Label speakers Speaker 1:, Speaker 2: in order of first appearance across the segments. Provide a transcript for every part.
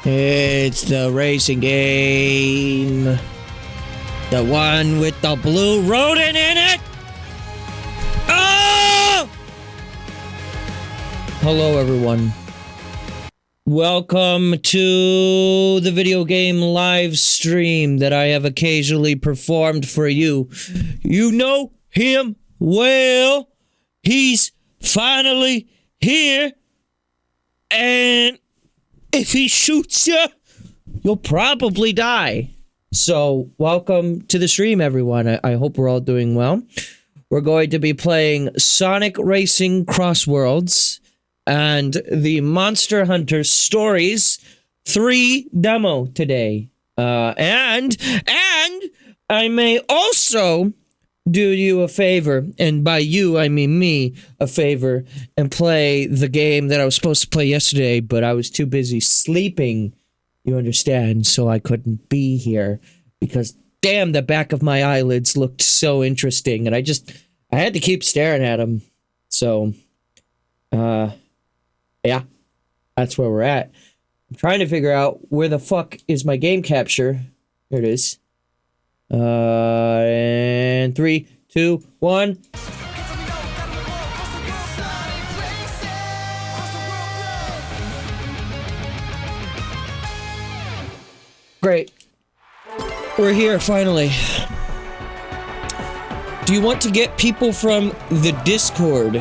Speaker 1: It's the racing game. The one with the blue rodent in it. Oh! Hello, everyone. Welcome to the video game live stream that I have occasionally performed for you. You know him well. He's finally here. And if he shoots you, you'll probably die. So, welcome to the stream, everyone. I hope we're all doing well. We're going to be playing Sonic Racing CrossWorlds and the Monster Hunter Stories 3 demo today. And I may also do you a favor, and by you I mean me, a favor, and play the game that I was supposed to play yesterday, but I was too busy sleeping, you understand, so I couldn't be here, because damn, the back of my eyelids looked so interesting, and I had to keep staring at them. So, yeah, that's where we're at. I'm trying to figure out where the fuck is my game capture. Here it is. And 3, 2, 1. Great. We're here finally. Do you want to get people from the Discord?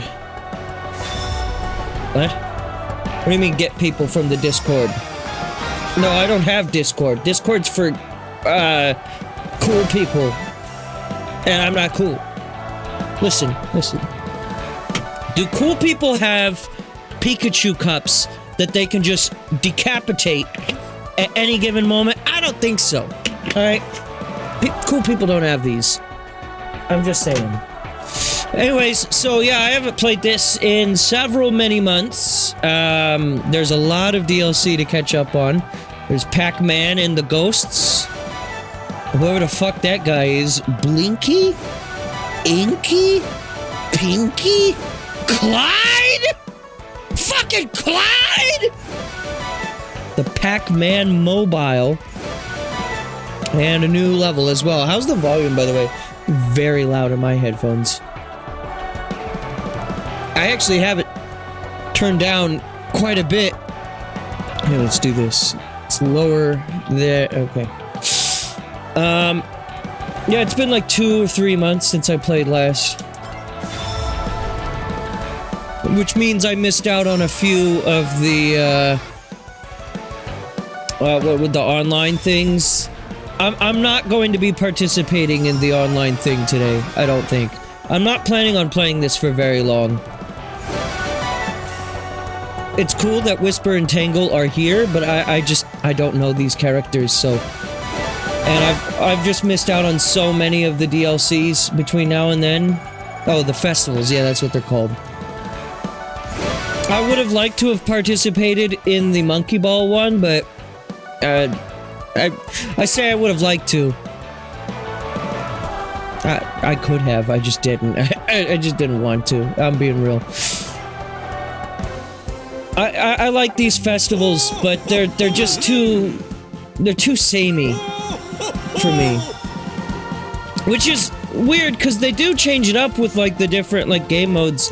Speaker 1: What? What do you mean get people from the Discord? No, I don't have Discord. Discord's for, cool people. And I'm not cool. Listen. Do cool people have Pikachu cups that they can just decapitate at any given moment? I don't think so. Alright? Cool people don't have these. I'm just saying. Anyways, so yeah, I haven't played this in many months. There's a lot of DLC to catch up on. There's PAC-MAN and the Ghosts. Whoever the fuck that guy is. Blinky? Inky? Pinky? Clyde? Fucking Clyde? The PAC-MAN mobile. And a new level as well. How's the volume, by the way? Very loud in my headphones. I actually have it turned down quite a bit. Here, let's do this. It's lower there. Okay. Yeah, it's been like 2 or 3 months since I played last. Which means I missed out on a few of the, what with the online things. I'm not going to be participating in the online thing today, I don't think. I'm not planning on playing this for very long. It's cool that Whisper and Tangle are here, but I don't know these characters, so... And I've just missed out on so many of the DLCs between now and then. Oh, the festivals, yeah, that's what they're called. I would have liked to have participated in the Monkey Ball one, but... I say I would have liked to. I could have, I just didn't. I just didn't want to. I'm being real. I like these festivals, but they're just too... They're too samey for me. Which is weird, because they do change it up with, like, the different, like, game modes.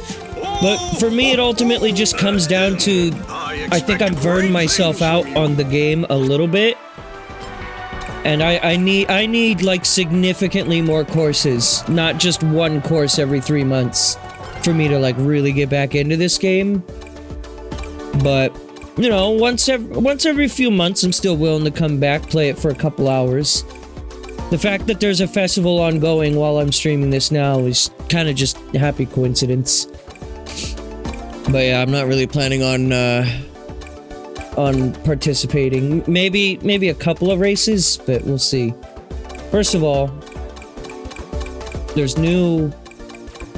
Speaker 1: But for me, it ultimately just comes down to... I think I've burned myself out on the game a little bit. And I need, like, significantly more courses. Not just one course every 3 months. For me to, like, really get back into this game. But, you know, once every few months, I'm still willing to come back, play it for a couple hours. The fact that there's a festival ongoing while I'm streaming this now is kind of just a happy coincidence. But yeah, I'm not really planning on participating. Maybe a couple of races, but we'll see. First of all, there's new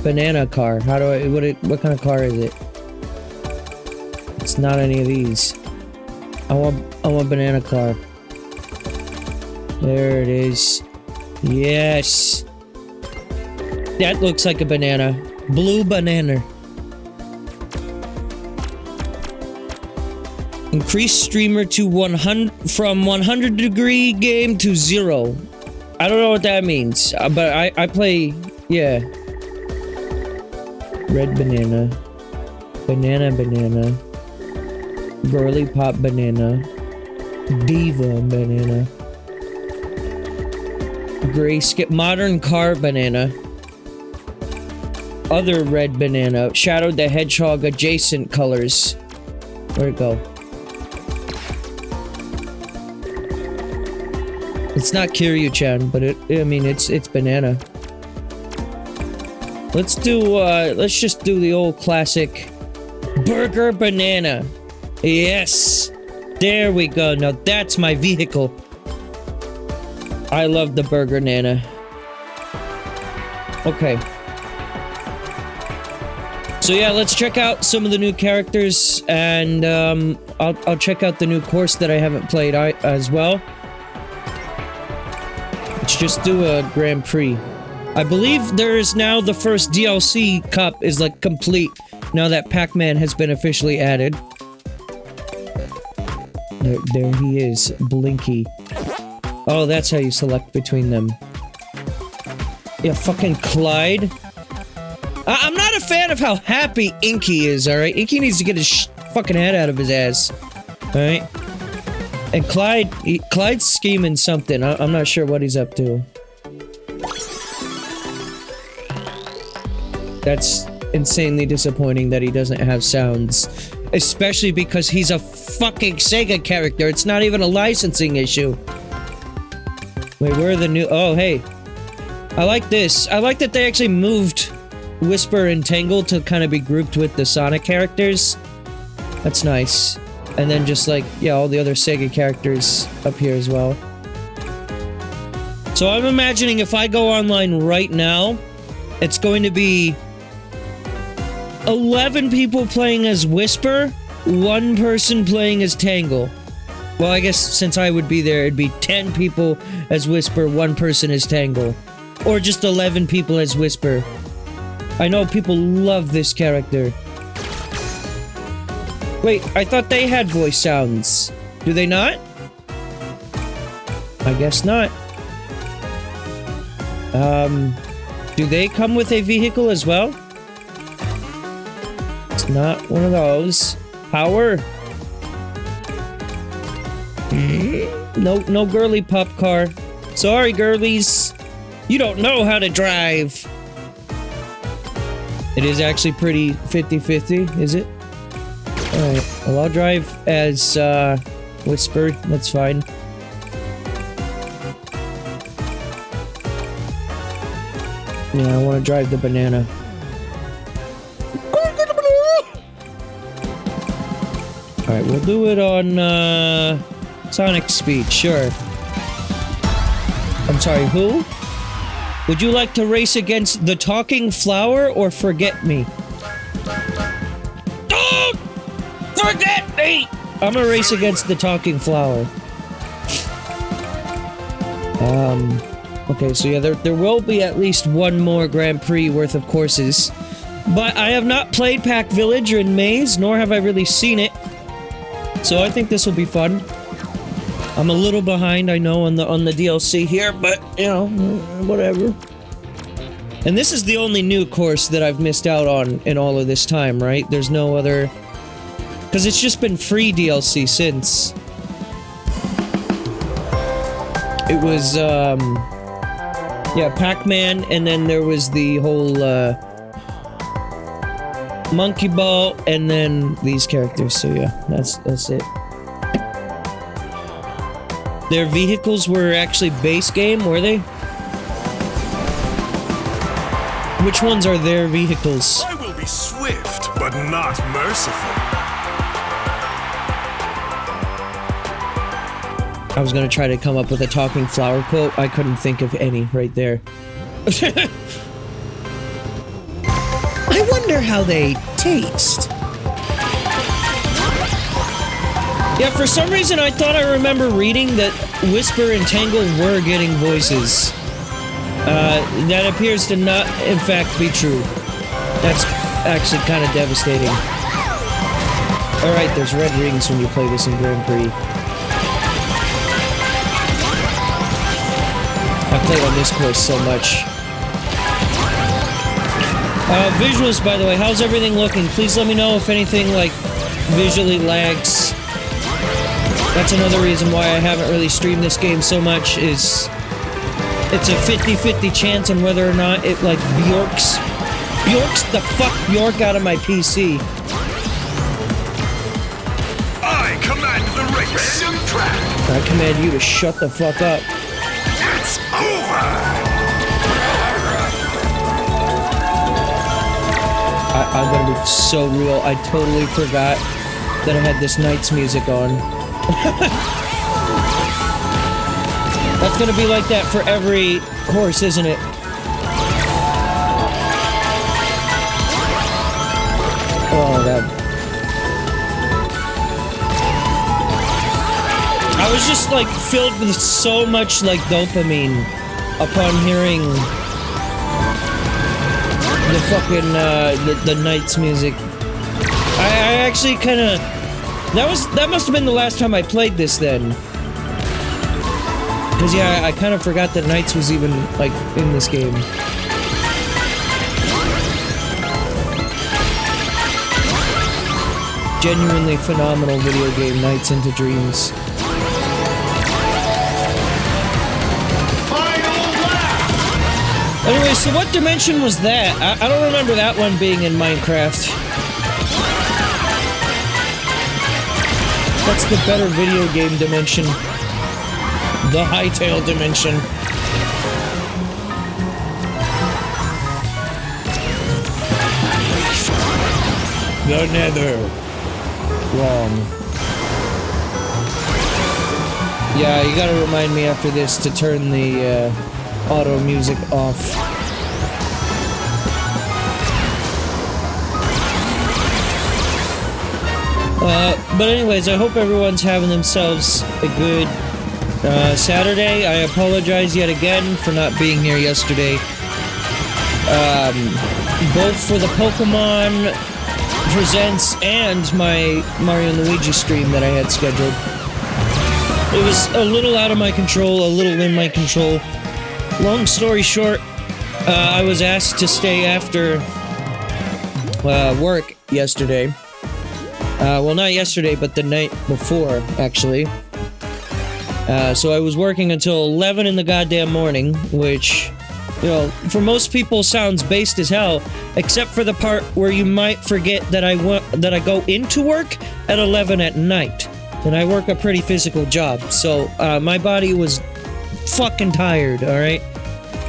Speaker 1: banana car. What kind of car is it? It's not any of these. I want banana car. There it is. Yes. That looks like a banana. Blue banana. Increase streamer to 100 from 100 degree game to 0. I don't know what that means, but I play, yeah. Red banana. Banana. Girly pop banana. Diva banana. Gray skip modern car banana. Other red banana. Shadow the Hedgehog adjacent colors. Where'd it go? It's not Kiryu-chan, but it's banana. Let's just do the old classic burger banana. Yes! There we go. Now that's my vehicle. I love the burger nana. Okay. So yeah, let's check out some of the new characters, and I'll check out the new course that I haven't played as well. Let's just do a Grand Prix. I believe there is now the first DLC cup is like complete now that PAC-MAN has been officially added. There he is, Blinky. Oh, that's how you select between them. Yeah, fucking Clyde. I'm not a fan of how happy Inky is, alright? Inky needs to get his fucking head out of his ass. Alright? And Clyde's scheming something. I'm not sure what he's up to. That's insanely disappointing that he doesn't have sounds. Especially because he's a fucking Sega character. It's not even a licensing issue. Wait, where are the new... Oh, hey. I like this. I like that they actually moved Whisper and Tangle to kind of be grouped with the Sonic characters. That's nice. And then just like, yeah, all the other Sega characters up here as well. So I'm imagining if I go online right now, it's going to be 11 people playing as Whisper, 1 person playing as Tangle. Well, I guess since I would be there, it'd be 10 people as Whisper, 1 person as Tangle. Or just 11 people as Whisper. I know people love this character. Wait, I thought they had voice sounds. Do they not? I guess not. Do they come with a vehicle as well? It's not one of those. Power. No girly pup car. Sorry, girlies. You don't know how to drive. It is actually pretty 50-50, is it? Alright, well, I'll drive as, Whisper. That's fine. Yeah, I want to drive the banana. Alright, we'll do it on, Sonic speed, sure. I'm sorry, who? Would you like to race against the talking flower or forget me? Don't forget me! I'm gonna race against the talking flower. Okay, so yeah, there will be at least 1 more Grand Prix worth of courses. But I have not played Pac Village or Maze, nor have I really seen it. So I think this will be fun. I'm a little behind, I know, on the DLC here, but, you know, whatever. And this is the only new course that I've missed out on in all of this time, right? There's no other... Because it's just been free DLC since. It was, yeah, Pac-Man, and then there was the whole, Monkey Ball, and then these characters, so yeah, that's it. Their vehicles were actually base game, were they? Which ones are their vehicles?
Speaker 2: I will be swift, but not merciful.
Speaker 1: I was gonna try to come up with a talking flower quote. I couldn't think of any right there. I wonder how they taste. Yeah, for some reason I thought I remember reading that Whisper and Tangle were getting voices. That appears to not, in fact, be true. That's actually kind of devastating. Alright, there's red rings when you play this in Grand Prix. I played on this course so much. Visuals, by the way, how's everything looking? Please let me know if anything, like, visually lags. That's another reason why I haven't really streamed this game so much, is... it's a 50-50 chance on whether or not it, like, Bjorks the fuck Bjork out of my PC.
Speaker 2: I command the race.
Speaker 1: I command you to shut the fuck up.
Speaker 2: It's over.
Speaker 1: I'm gonna be so real. I totally forgot that I had this Knights music on. That's gonna be like that for every course, isn't it? Oh, that... I was just, like, filled with so much, like, dopamine upon hearing the fucking, the Knights music. I actually kinda... That must have been the last time I played this, then. Because, yeah, I kind of forgot that Knights was even, like, in this game. Genuinely phenomenal video game, Nights into Dreams. Anyway, so what dimension was that? I don't remember that one being in Minecraft. That's the better video game dimension. The Hightail dimension. The Nether. Wrong. Yeah, you gotta remind me after this to turn the, auto music off. But anyways, I hope everyone's having themselves a good, Saturday. I apologize yet again for not being here yesterday. Both for the Pokemon Presents and my Mario & Luigi stream that I had scheduled. It was a little out of my control, a little in my control. Long story short, I was asked to stay after work yesterday. Well, not yesterday, but the night before, actually. So I was working until 11 in the goddamn morning, which, you know, for most people sounds based as hell, except for the part where you might forget that I go into work at 11 at night. And I work a pretty physical job, so my body was fucking tired, alright?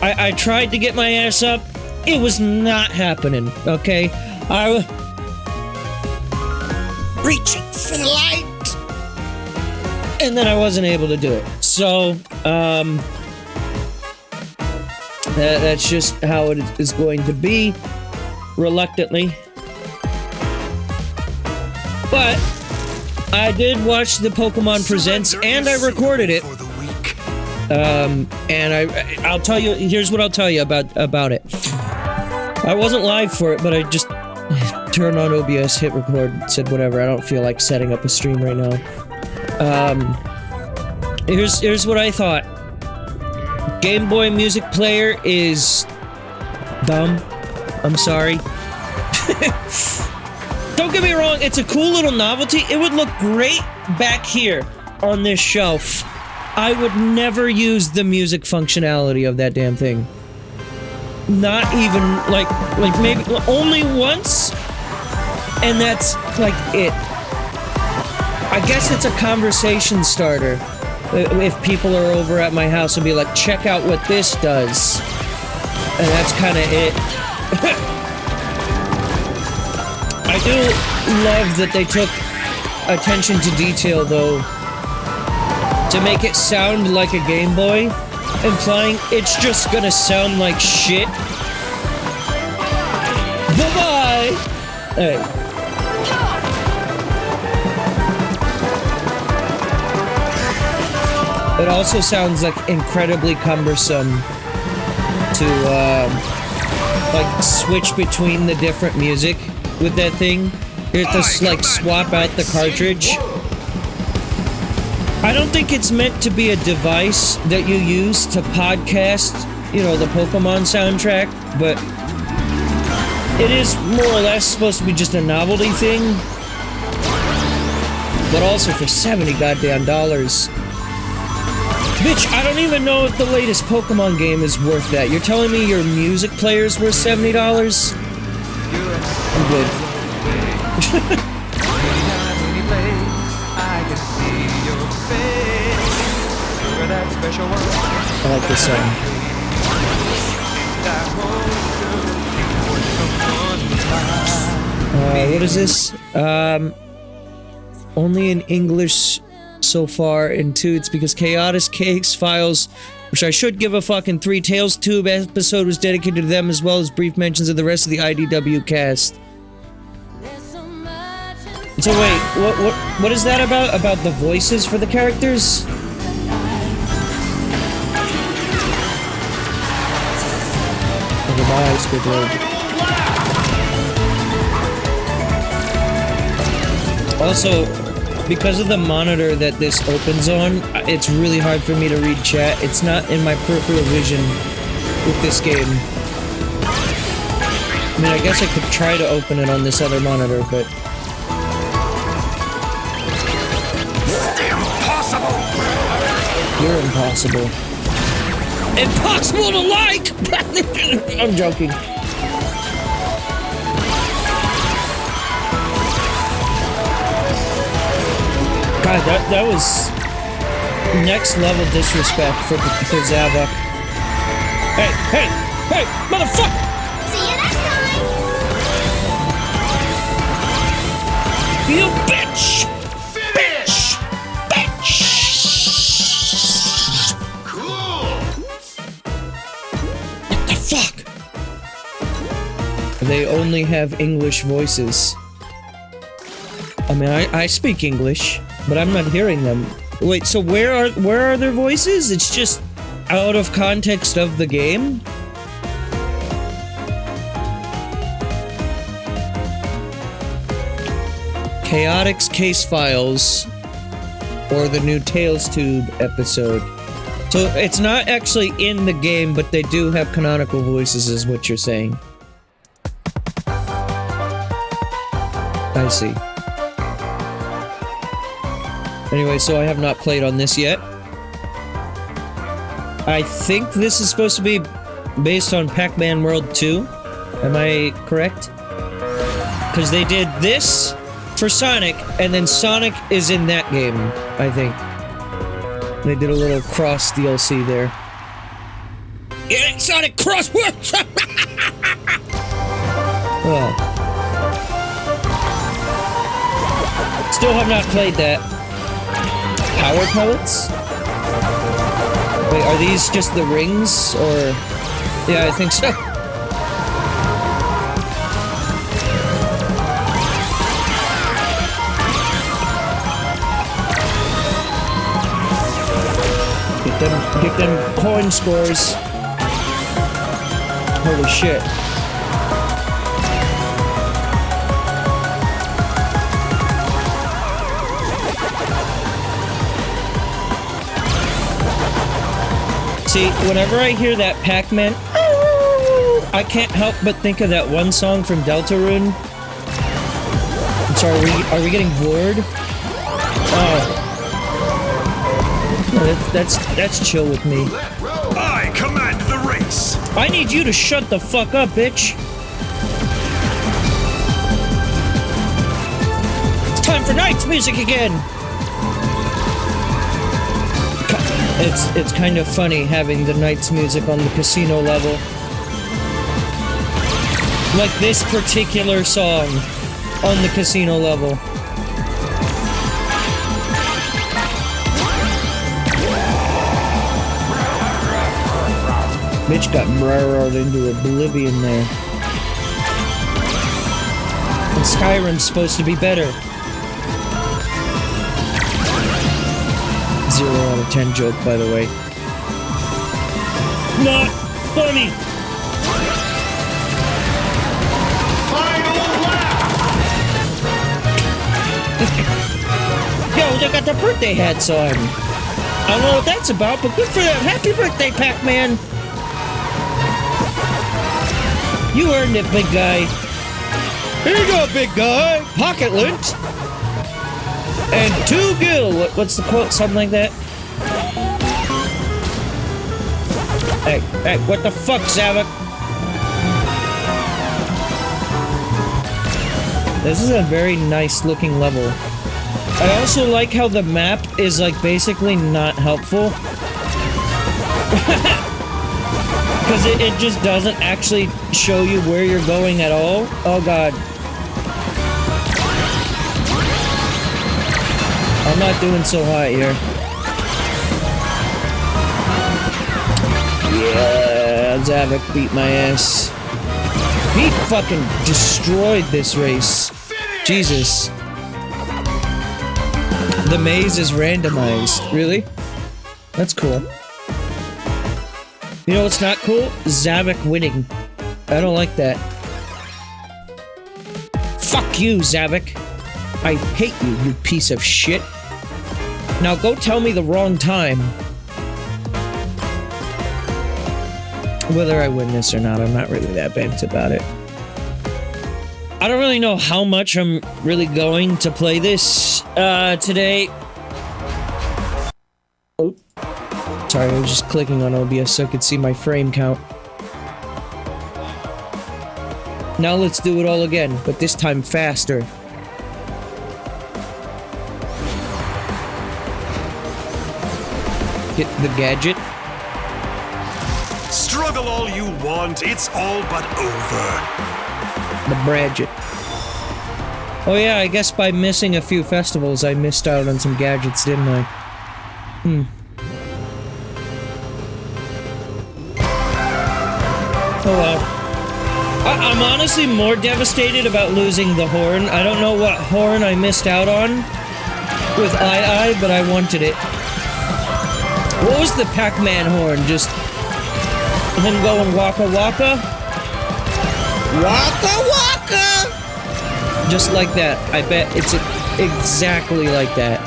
Speaker 1: I tried to get my ass up. It was not happening, okay? I was reaching for the light, and then I wasn't able to do it. So, that's just how it is going to be, reluctantly. But I did watch the Pokemon Presents, and I recorded it. And I'll tell you, here's what I'll tell you about it. I wasn't live for it, but I just turned on OBS, hit record, said whatever, I don't feel like setting up a stream right now. Here's what I thought. Game Boy Music Player is dumb. I'm sorry. Don't get me wrong, it's a cool little novelty. It would look great back here on this shelf. I would never use the music functionality of that damn thing. Not even, like maybe only once, and that's, like, it. I guess it's a conversation starter. If people are over at my house and be like, check out what this does. And that's kind of it. I do love that they took attention to detail, though, to make it sound like a Game Boy, implying it's just gonna sound like shit. Bye-bye! Hey. It also sounds, like, incredibly cumbersome to, like, switch between the different music with that thing. You have to, like, swap out the cartridge. I don't think it's meant to be a device that you use to podcast, you know, the Pokemon soundtrack, but it is more or less supposed to be just a novelty thing. But also for $70 goddamn dollars. Bitch, I don't even know if the latest Pokemon game is worth that. You're telling me your music player's worth $70? I'm good. I like this song. What is this? Only in English so far, and 2, it's because Chaotic Case Files, which I should give a fucking 3 Tales Tube episode, was dedicated to them, as well as brief mentions of the rest of the IDW cast. So wait, what is that about? About the voices for the characters? Look at my eyes, good lord. Also, because of the monitor that this opens on, it's really hard for me to read chat. It's not in my peripheral vision with this game. I mean, I guess I could try to open it on this other monitor, but...
Speaker 2: Impossible!
Speaker 1: You're impossible. Impossible to like! I'm joking. God, that was next level disrespect for Zavok. Hey, hey, hey, motherfucker!
Speaker 3: See you next time!
Speaker 1: You bitch!
Speaker 2: Finish!
Speaker 1: Bitch!
Speaker 2: Cool!
Speaker 1: What the fuck? They only have English voices. I mean, I speak English, but I'm not hearing them. Wait, so where are their voices? It's just out of context of the game? Chaotic's Case Files, or the new Tales Tube episode. So it's not actually in the game, but they do have canonical voices, is what you're saying. I see. Anyway, so I have not played on this yet. I think this is supposed to be based on Pac-Man World 2. Am I correct? Because they did this for Sonic, and then Sonic is in that game, I think. They did a little cross DLC there. It ain't Sonic CrossWorlds! Oh. Still have not played that. Power pellets? Wait, are these just the rings, or... Yeah, I think so. Get them coin scores. Holy shit. See, whenever I hear that Pac-Man, I can't help but think of that one song from Deltarune. I'm sorry, are we getting bored? Oh. That's chill with me.
Speaker 2: I command the race!
Speaker 1: I need you to shut the fuck up, bitch. It's time for Night's music again. It's kind of funny having the Night's music on the casino level. Like this particular song on the casino level. Bitch got brrr'd into oblivion there. And Skyrim's supposed to be better. 0 out of 10 joke, by the way. Not funny!
Speaker 2: Final lap!
Speaker 1: Yo, they got the birthday hats on. I don't know what that's about, but good for them. Happy birthday, Pac-Man. You earned it, big guy. Here you go, big guy. Pocket lint. And 2 gil. What's the quote? Something like that. Hey, what the fuck, Zavok? This is a very nice looking level. I also like how the map is like basically not helpful. Because it just doesn't actually show you where you're going at all. Oh god. I'm not doing so hot here. Yeah, Zavok beat my ass. He fucking destroyed this race. Jesus. The maze is randomized. Really? That's cool. You know what's not cool? Zavok winning. I don't like that. Fuck you, Zavok. I hate you, you piece of shit. Now go tell me the wrong time. Whether I win this or not, I'm not really that bent about it. I don't really know how much I'm really going to play this today. Oh. Sorry, I was just clicking on OBS so I could see my frame count. Now let's do it all again, but this time faster. Get the gadget.
Speaker 2: Struggle all you want, it's all but over.
Speaker 1: The Bradget. Oh yeah, I guess by missing a few festivals, I missed out on some gadgets, didn't I? Oh well. I'm honestly more devastated about losing the horn. I don't know what horn I missed out on with I, but I wanted it. What was the Pac-Man horn? Just him going waka waka? Waka waka! Just like that. I bet it's exactly like that.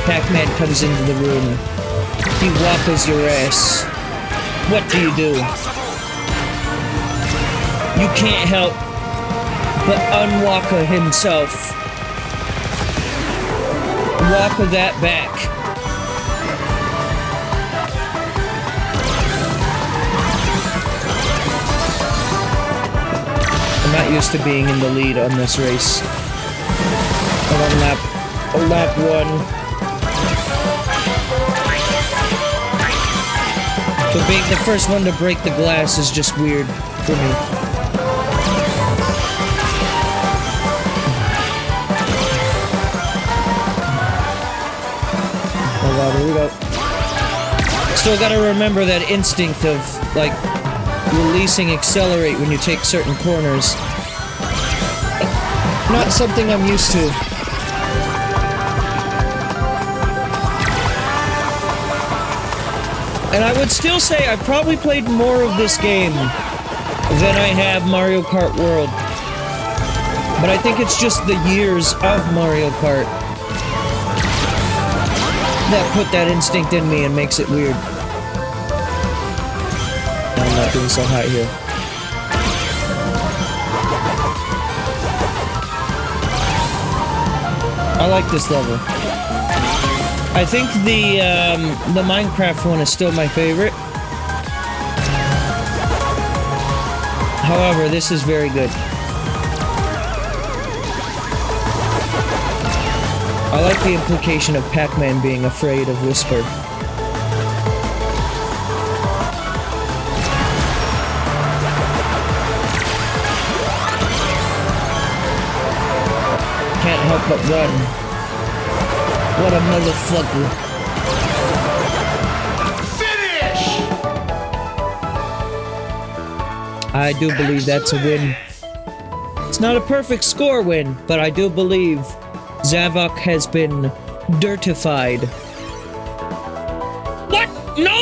Speaker 1: Pac-Man comes into the room. He wakas your ass. What do? You can't help but unwaka himself. Waka that back. I'm not used to being in the lead on this race. I'm on lap 1. So being the first one to break the glass is just weird for me. Oh god, here we go. Still gotta remember that instinct of, like, releasing accelerate when you take certain corners. Not something I'm used to. And I would still say I probably played more of this game than I have Mario Kart World. But I think it's just the years of Mario Kart that put that instinct in me and makes it weird. I'm not doing so hot here. I like this level. I think the Minecraft one is still my favorite. However, this is very good. I like the implication of Pac-Man being afraid of Whisper. Can't help but run. What a motherfucker.
Speaker 2: Finish!
Speaker 1: I do believe that's a win. It's It's not a perfect score win, but I do believe Zavok has been dirtified. What? No!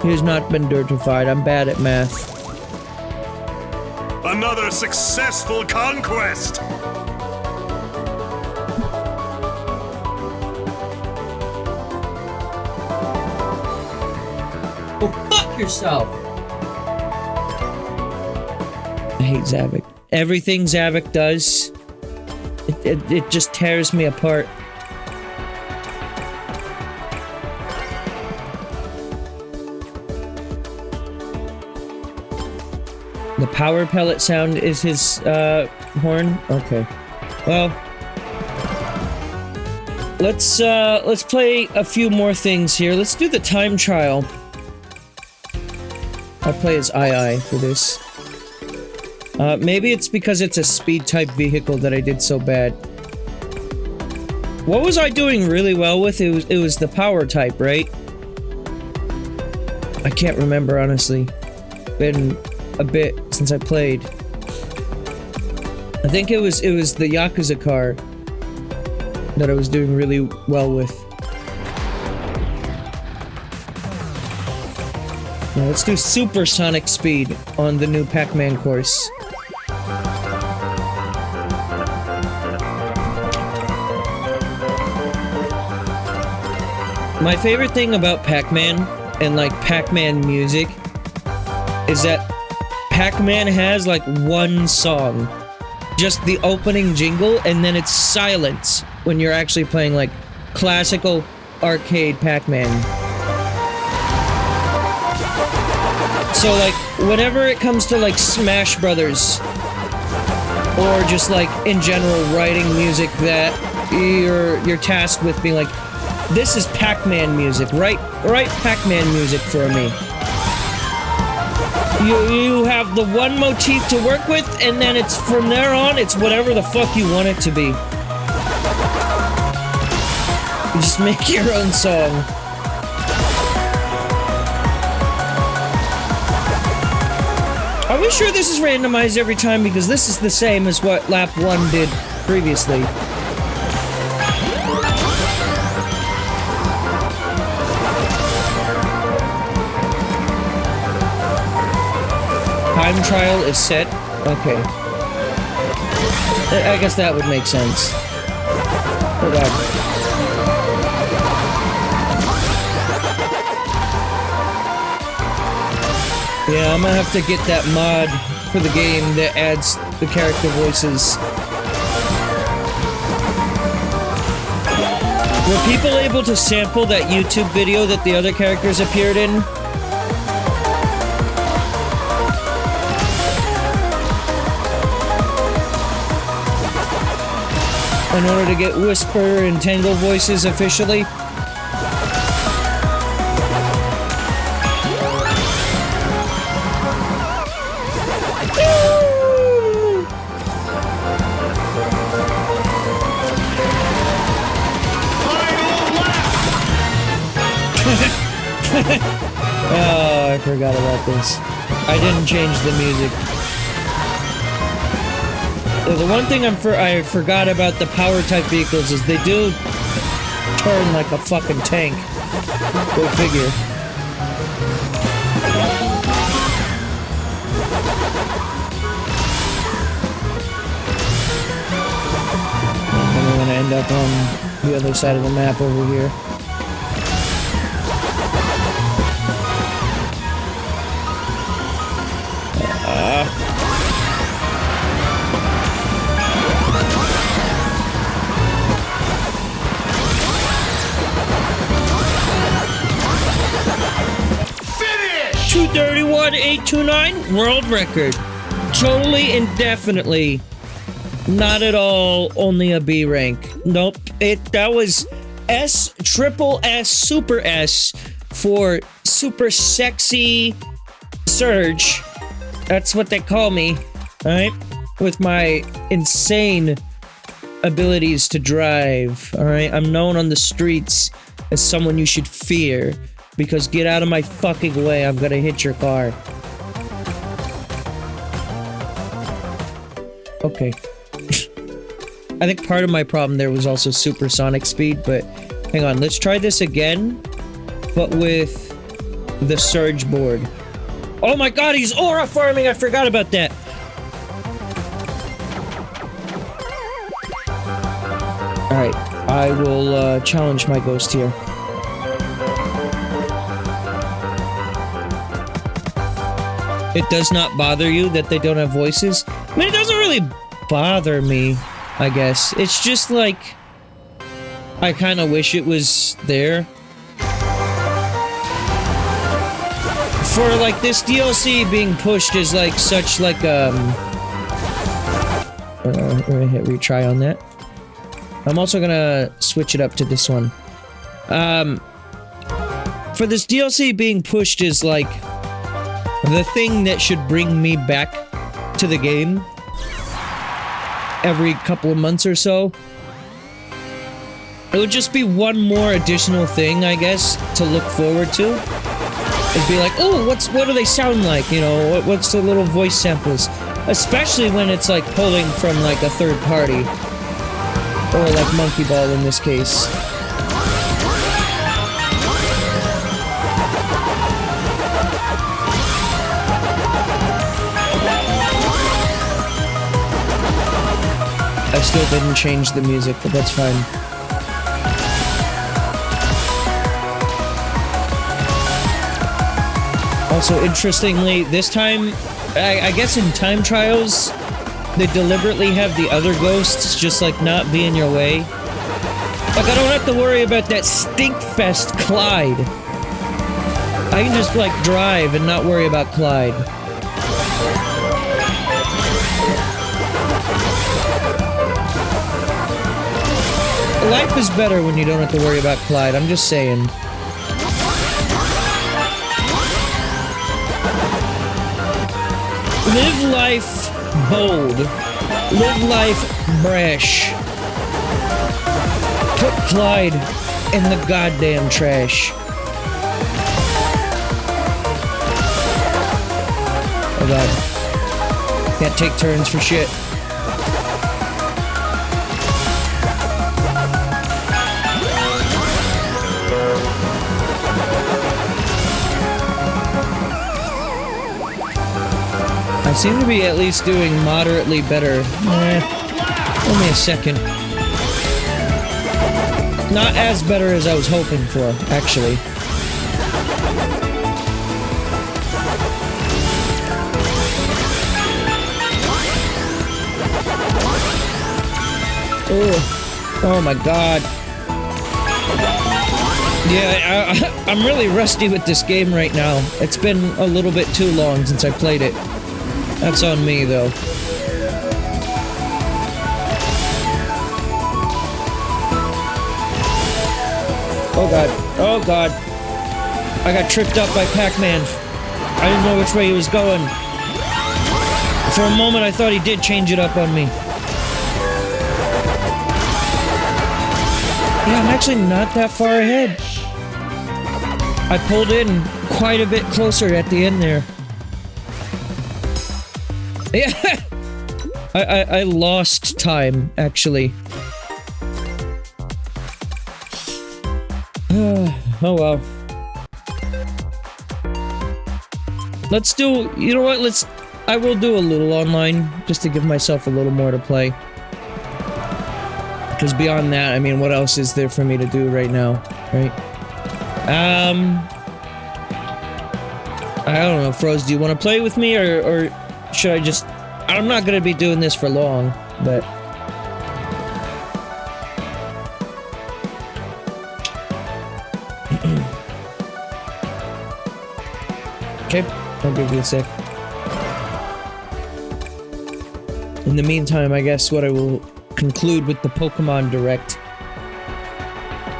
Speaker 1: He has not been dirtified. I'm bad at math.
Speaker 2: Another successful conquest!
Speaker 1: Well, fuck yourself! I hate Zavok. Everything Zavok does, it just tears me apart. The power pellet sound is his, horn? Okay. Well... Let's play a few more things here. Let's do the time trial. I'll play as II for this. Maybe it's because it's a speed-type vehicle that I did so bad. What was I doing really well with? It was the power type, right? I can't remember, honestly. Been a bit since I played. I think it was the Yakuza car that I was doing really well with. Now let's do supersonic speed on the new Pac-Man course. My favorite thing about Pac-Man and like Pac-Man music is that Pac-Man has like one song, just the opening jingle, and then it's silence when you're actually playing like classical arcade Pac-Man. So like whenever it comes to like Smash Brothers or just like in general writing music that you're tasked with being like, this is Pac-Man music, write Pac-Man music for me. You have the one motif to work with, and then it's from there on, it's whatever the fuck you want it to be. You just make your own song. Are we sure this is randomized every time? Because this is the same as what lap 1 did previously. Time trial is set. Okay. I guess that would make sense. Hold on. Yeah, I'm gonna have to get that mod for the game that adds the character voices. Were people able to sample that YouTube video that the other characters appeared in? In order to get Whisper and Tangle voices officially? Oh, I forgot about this. I didn't change the music. The one thing I forgot about the power-type vehicles is they do turn like a fucking tank. Go figure. And we're gonna end up on the other side of the map over here. Finish! 231.829 world record. Totally indefinitely. Not at all only a B rank. Nope. That was S, triple S, super S for super sexy Surge. That's what they call me, alright? With my insane abilities to drive, alright? I'm known on the streets as someone you should fear, because get out of my fucking way, I'm gonna hit your car. Okay. I think part of my problem there was also supersonic speed, but hang on, let's try this again, but with the surge board. Oh my god, he's aura farming! I forgot about that! Alright, I will challenge my ghost here. It does not bother you that they don't have voices? I mean, it doesn't really bother me, I guess. It's just like, I kind of wish it was there. For like this DLC being pushed is like such like we're gonna hit retry on that. I'm also gonna switch it up to this one. For this DLC being pushed is like the thing that should bring me back to the game every couple of months or so. It would just be one more additional thing, I guess, to look forward to. It'd be like, oh, what do they sound like? You know, what's the little voice samples? Especially when it's like pulling from like a third party. Or like Monkey Ball in this case. I still didn't change the music, but that's fine. Also, interestingly, this time, I guess in time trials, they deliberately have the other ghosts just, like, not be in your way. Like, I don't have to worry about that stinkfest Clyde. I can just, like, drive and not worry about Clyde. Life is better when you don't have to worry about Clyde, I'm just saying. Live life bold. Live life brash. Put Clyde in the goddamn trash. Oh god. Can't take turns for shit. I seem to be at least doing moderately better. Only a second. Not as better as I was hoping for, actually. Oh my god. Yeah, I'm really rusty with this game right now. It's been a little bit too long since I played it. That's on me, though. Oh god. Oh god. I got tripped up by PAC-MAN. I didn't know which way he was going. For a moment, I thought he did change it up on me. Yeah, I'm actually not that far ahead. I pulled in quite a bit closer at the end there. Yeah, I lost time, actually. Oh well. Let's do, you know what, I will do a little online, just to give myself a little more to play. Because beyond that, I mean, what else is there for me to do right now, right? I don't know, Froze, do you want to play with me, or should I just... I'm not gonna be doing this for long, but... Okay, I'll give you a sec. In the meantime, I guess what I will conclude with the Pokemon Direct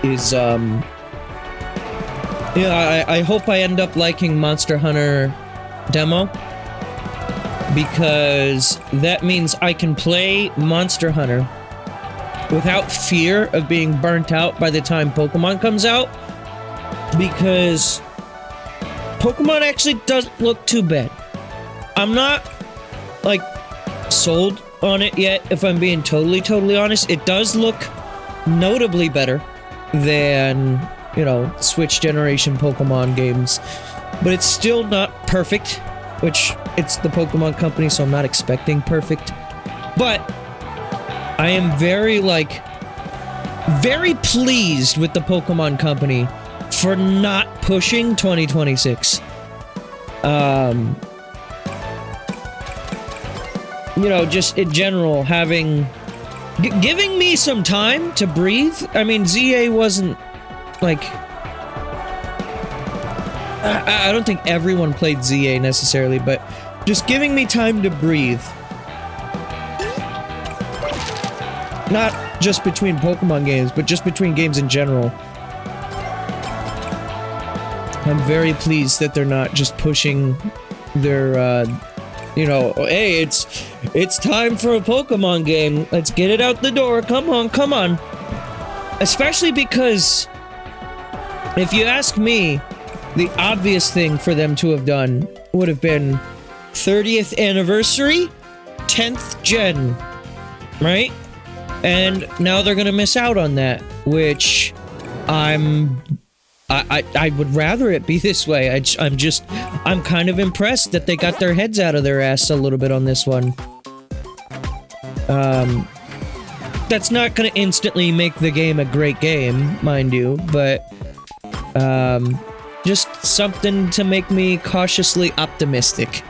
Speaker 1: is, yeah, I hope I end up liking Monster Hunter demo, because that means I can play Monster Hunter without fear of being burnt out by the time Pokemon comes out, because Pokemon actually doesn't look too bad. I'm not, like, sold on it yet, if I'm being totally honest. It does look notably better than, you know, Switch generation Pokemon games. But it's still not perfect, which it's the Pokemon company, so I'm not expecting perfect. But I am very pleased with the Pokemon company for not pushing 2026. You know, just in general, giving me some time to breathe. I mean, ZA wasn't, like... I don't think everyone played ZA necessarily, but just giving me time to breathe. Not just between Pokemon games, but just between games in general. I'm very pleased that they're not just pushing their, you know, hey, it's time for a Pokemon game. Let's get it out the door. Come on. Especially because, if you ask me, the obvious thing for them to have done would have been 30th anniversary, 10th gen, right? And now they're gonna miss out on that, which I would rather it be this way. I'm kind of impressed that they got their heads out of their ass a little bit on this one. That's not gonna instantly make the game a great game, mind you, but, just something to make me cautiously optimistic.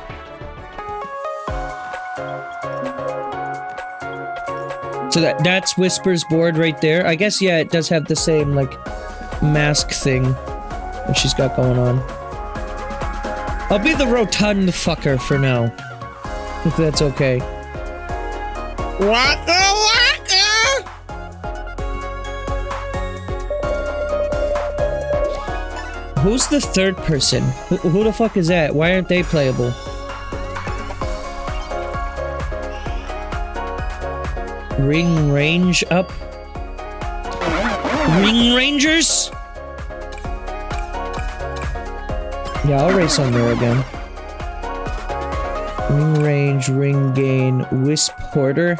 Speaker 1: So that's Whisper's board right there. I guess, yeah, it does have the same, like, mask thing that she's got going on. I'll be the rotund fucker for now, if that's okay. Waka waka! Who's the third person? Who the fuck is that? Why aren't they playable? Ring range up? Ring Rangers? Yeah, I'll race on there again. Ring range, ring gain, wisp porter.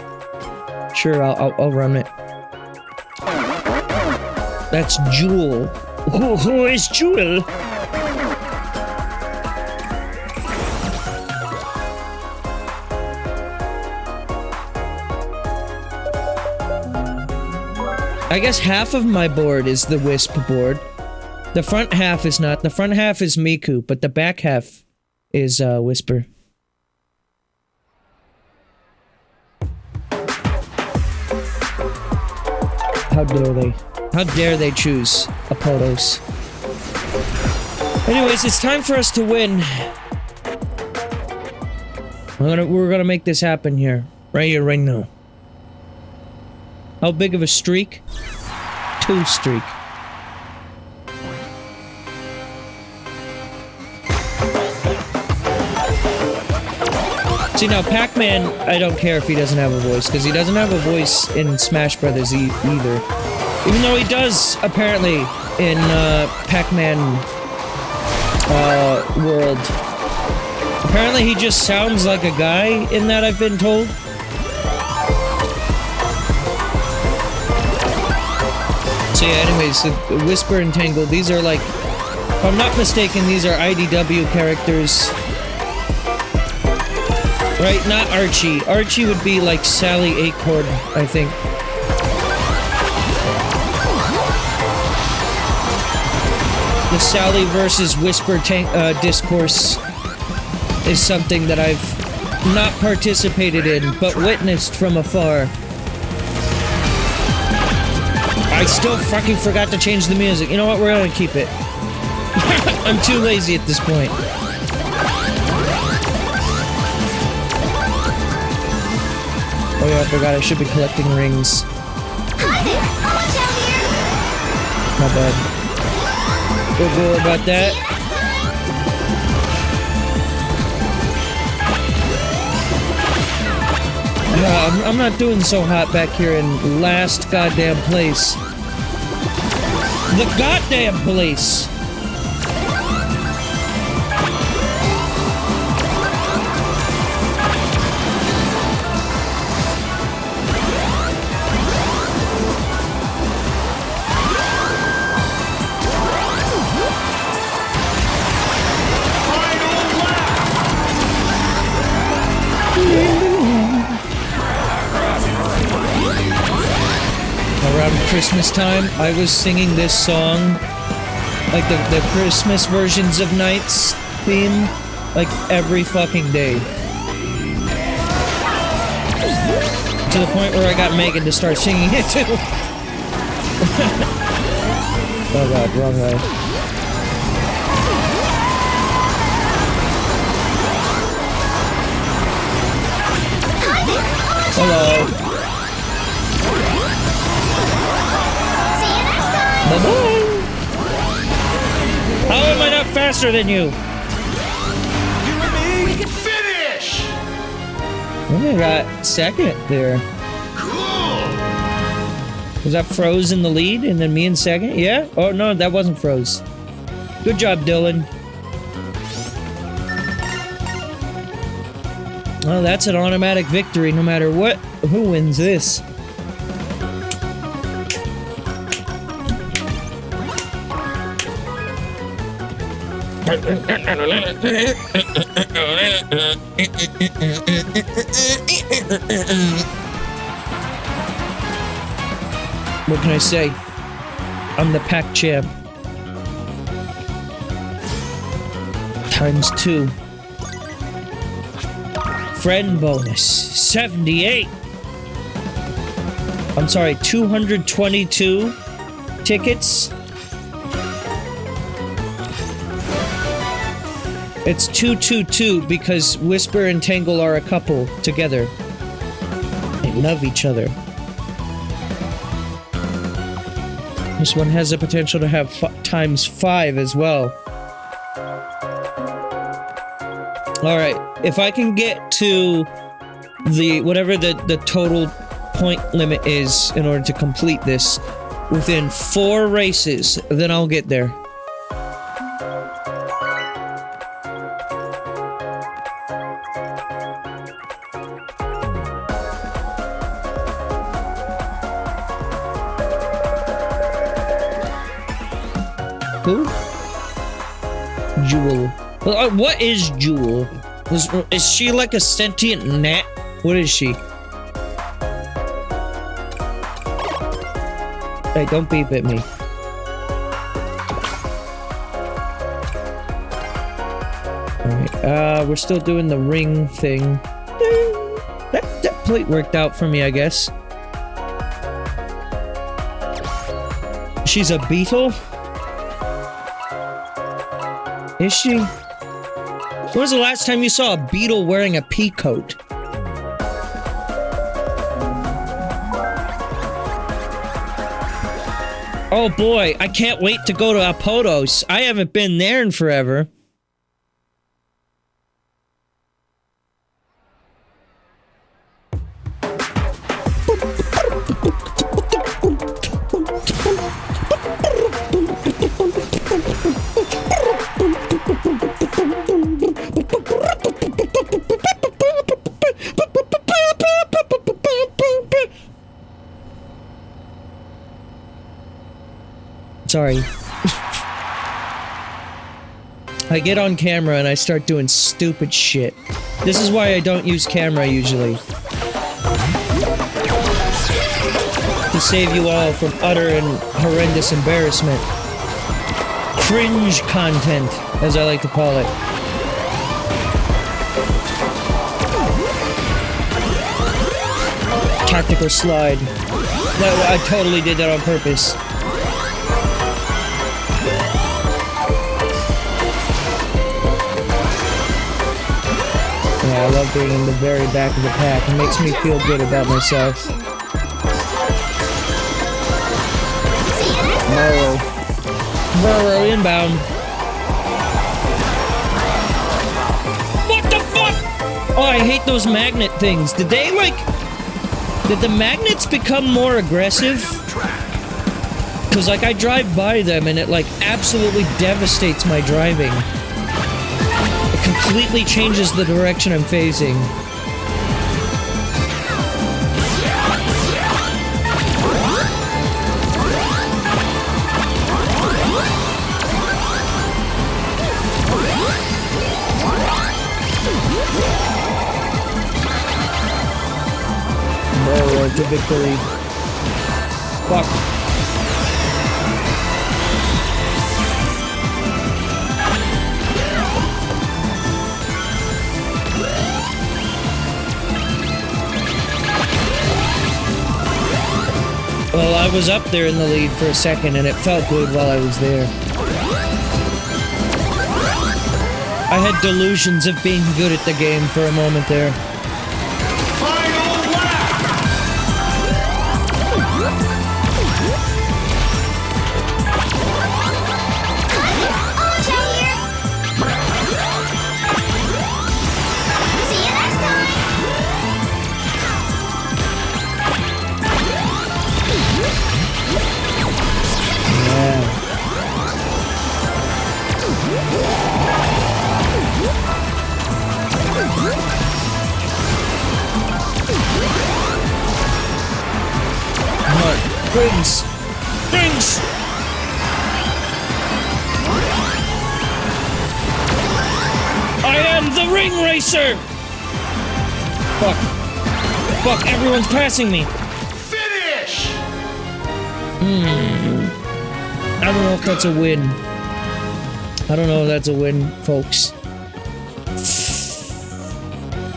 Speaker 1: Sure, I'll run it. That's Jewel. Who is Jewel? I guess half of my board is the Wisp board. The front half is not. The front half is Miku, but the back half is Whisper. How dare they? How dare they choose Apodos? Anyways, it's time for us to win. We're gonna make this happen here. Right here, right now. How big of a streak? 2 streak. See, now, PAC-MAN, I don't care if he doesn't have a voice, because he doesn't have a voice in Smash Brothers either. Even though he does, apparently, in PAC-MAN world. Apparently he just sounds like a guy in that, I've been told. So yeah, anyways, the Whisper and Tangle, these are like, if I'm not mistaken, these are IDW characters. Right, not Archie. Archie would be like Sally Acorn, I think. The Sally versus Whisper discourse is something that I've not participated in, but witnessed from afar. I still fucking forgot to change the music. You know what? We're gonna keep it. I'm too lazy at this point. Oh yeah, I forgot I should be collecting rings. My bad. We'll go about that. I'm not doing so hot back here in last goddamn place. The goddamn place! around Christmas time, I was singing this song, like the Christmas versions of Nights theme, like every fucking day. To the point where I got Megan to start singing it too. Oh god, wrong way. Hello. Bye-bye. How am I not faster than you?
Speaker 2: You and me, finish!
Speaker 1: I got second there.
Speaker 2: Cool!
Speaker 1: Was that Froze in the lead and then me in second? Yeah? Oh no, that wasn't Froze. Good job, Dylan. Well, that's an automatic victory no matter what. Who wins this? What can I say? I'm the pack champ. ×2. Friend bonus. 78. I'm sorry, 222 tickets. It's 222 because Whisper and Tangle are a couple together. They love each other. This one has the potential to have ×5 as well. Alright, if I can get to the whatever the total point limit is in order to complete this within 4 races, then I'll get there. Who? Jewel. What is Jewel? Is she like a sentient gnat? What is she? Hey, don't beep at me. Alright, we're still doing the ring thing. That plate worked out for me, I guess. She's a beetle? Is she? When was the last time you saw a beetle wearing a pea coat? Oh boy, I can't wait to go to Apodos. I haven't been there in forever. Sorry. I get on camera and I start doing stupid shit. This is why I don't use camera usually. To save you all from utter and horrendous embarrassment. Cringe content, as I like to call it. Tactical slide. I totally did that on purpose. Yeah, I love being in the very back of the pack. It makes me feel good about myself. Burrow inbound. What the fuck? Oh, I hate those magnet things. Did the magnets become more aggressive? Cause like I drive by them and it like absolutely devastates my driving. Completely changes the direction I'm facing. Road to victory. Fuck. Well, I was up there in the lead for a second, and it felt good while I was there. I had delusions of being good at the game for a moment there.
Speaker 2: Final lap!
Speaker 3: See you next time!
Speaker 1: Yeah. What? Rings! Rings! I am the ring racer! Fuck. Fuck, everyone's passing me.
Speaker 2: Finish!
Speaker 1: I don't know if that's a win. I don't know if that's a win, folks.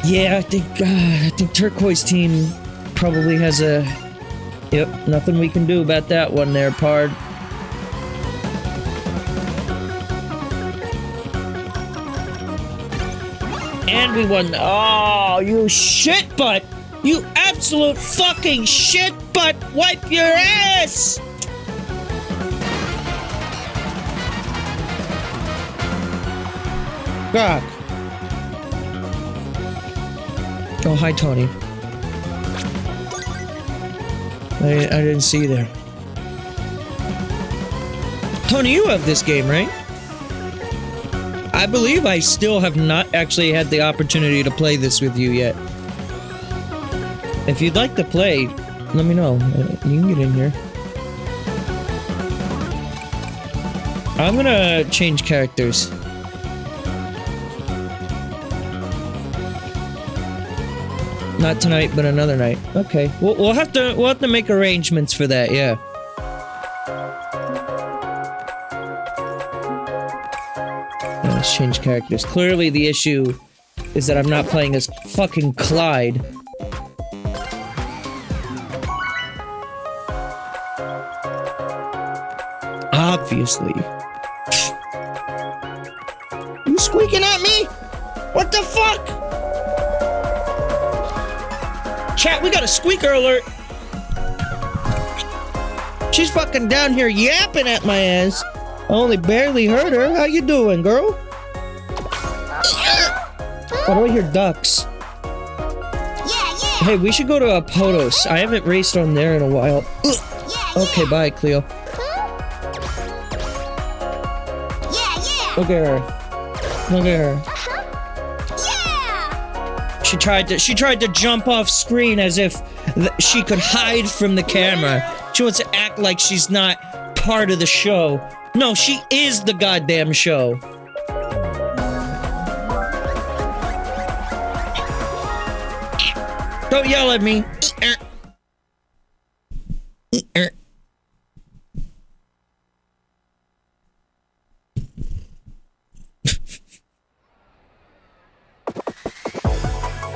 Speaker 1: Yeah, I think Turquoise team probably has a... Yep, nothing we can do about that one there, Pard. And we won. Oh, you shit butt! You absolute fucking shit butt! Wipe your ass! God. Oh, hi, Tony. I didn't see you there. Tony, you have this game, right? I believe I still have not actually had the opportunity to play this with you yet. If you'd like to play, let me know. You can get in here. I'm gonna change characters. Not tonight, but another night. Okay, we'll have to make arrangements for that. Yeah. Let's change characters. Clearly, the issue is that I'm not playing as fucking Clyde. Obviously. You squeaking at me? What the fuck? Chat, we got a squeaker alert. She's fucking down here yapping at my ass. I only barely heard her. How you doing, girl? Why do I hear ducks?
Speaker 3: Yeah.
Speaker 1: Hey, we should go to Apotos. I haven't raced on there in a while.
Speaker 3: Yeah.
Speaker 1: Okay, bye, Cleo.
Speaker 3: Yeah.
Speaker 1: Look at her. Look at her.
Speaker 3: Yeah.
Speaker 1: She tried to jump off screen as if she could hide from the camera. She wants to act like she's not part of the show. No, she is the goddamn show. Don't yell at me.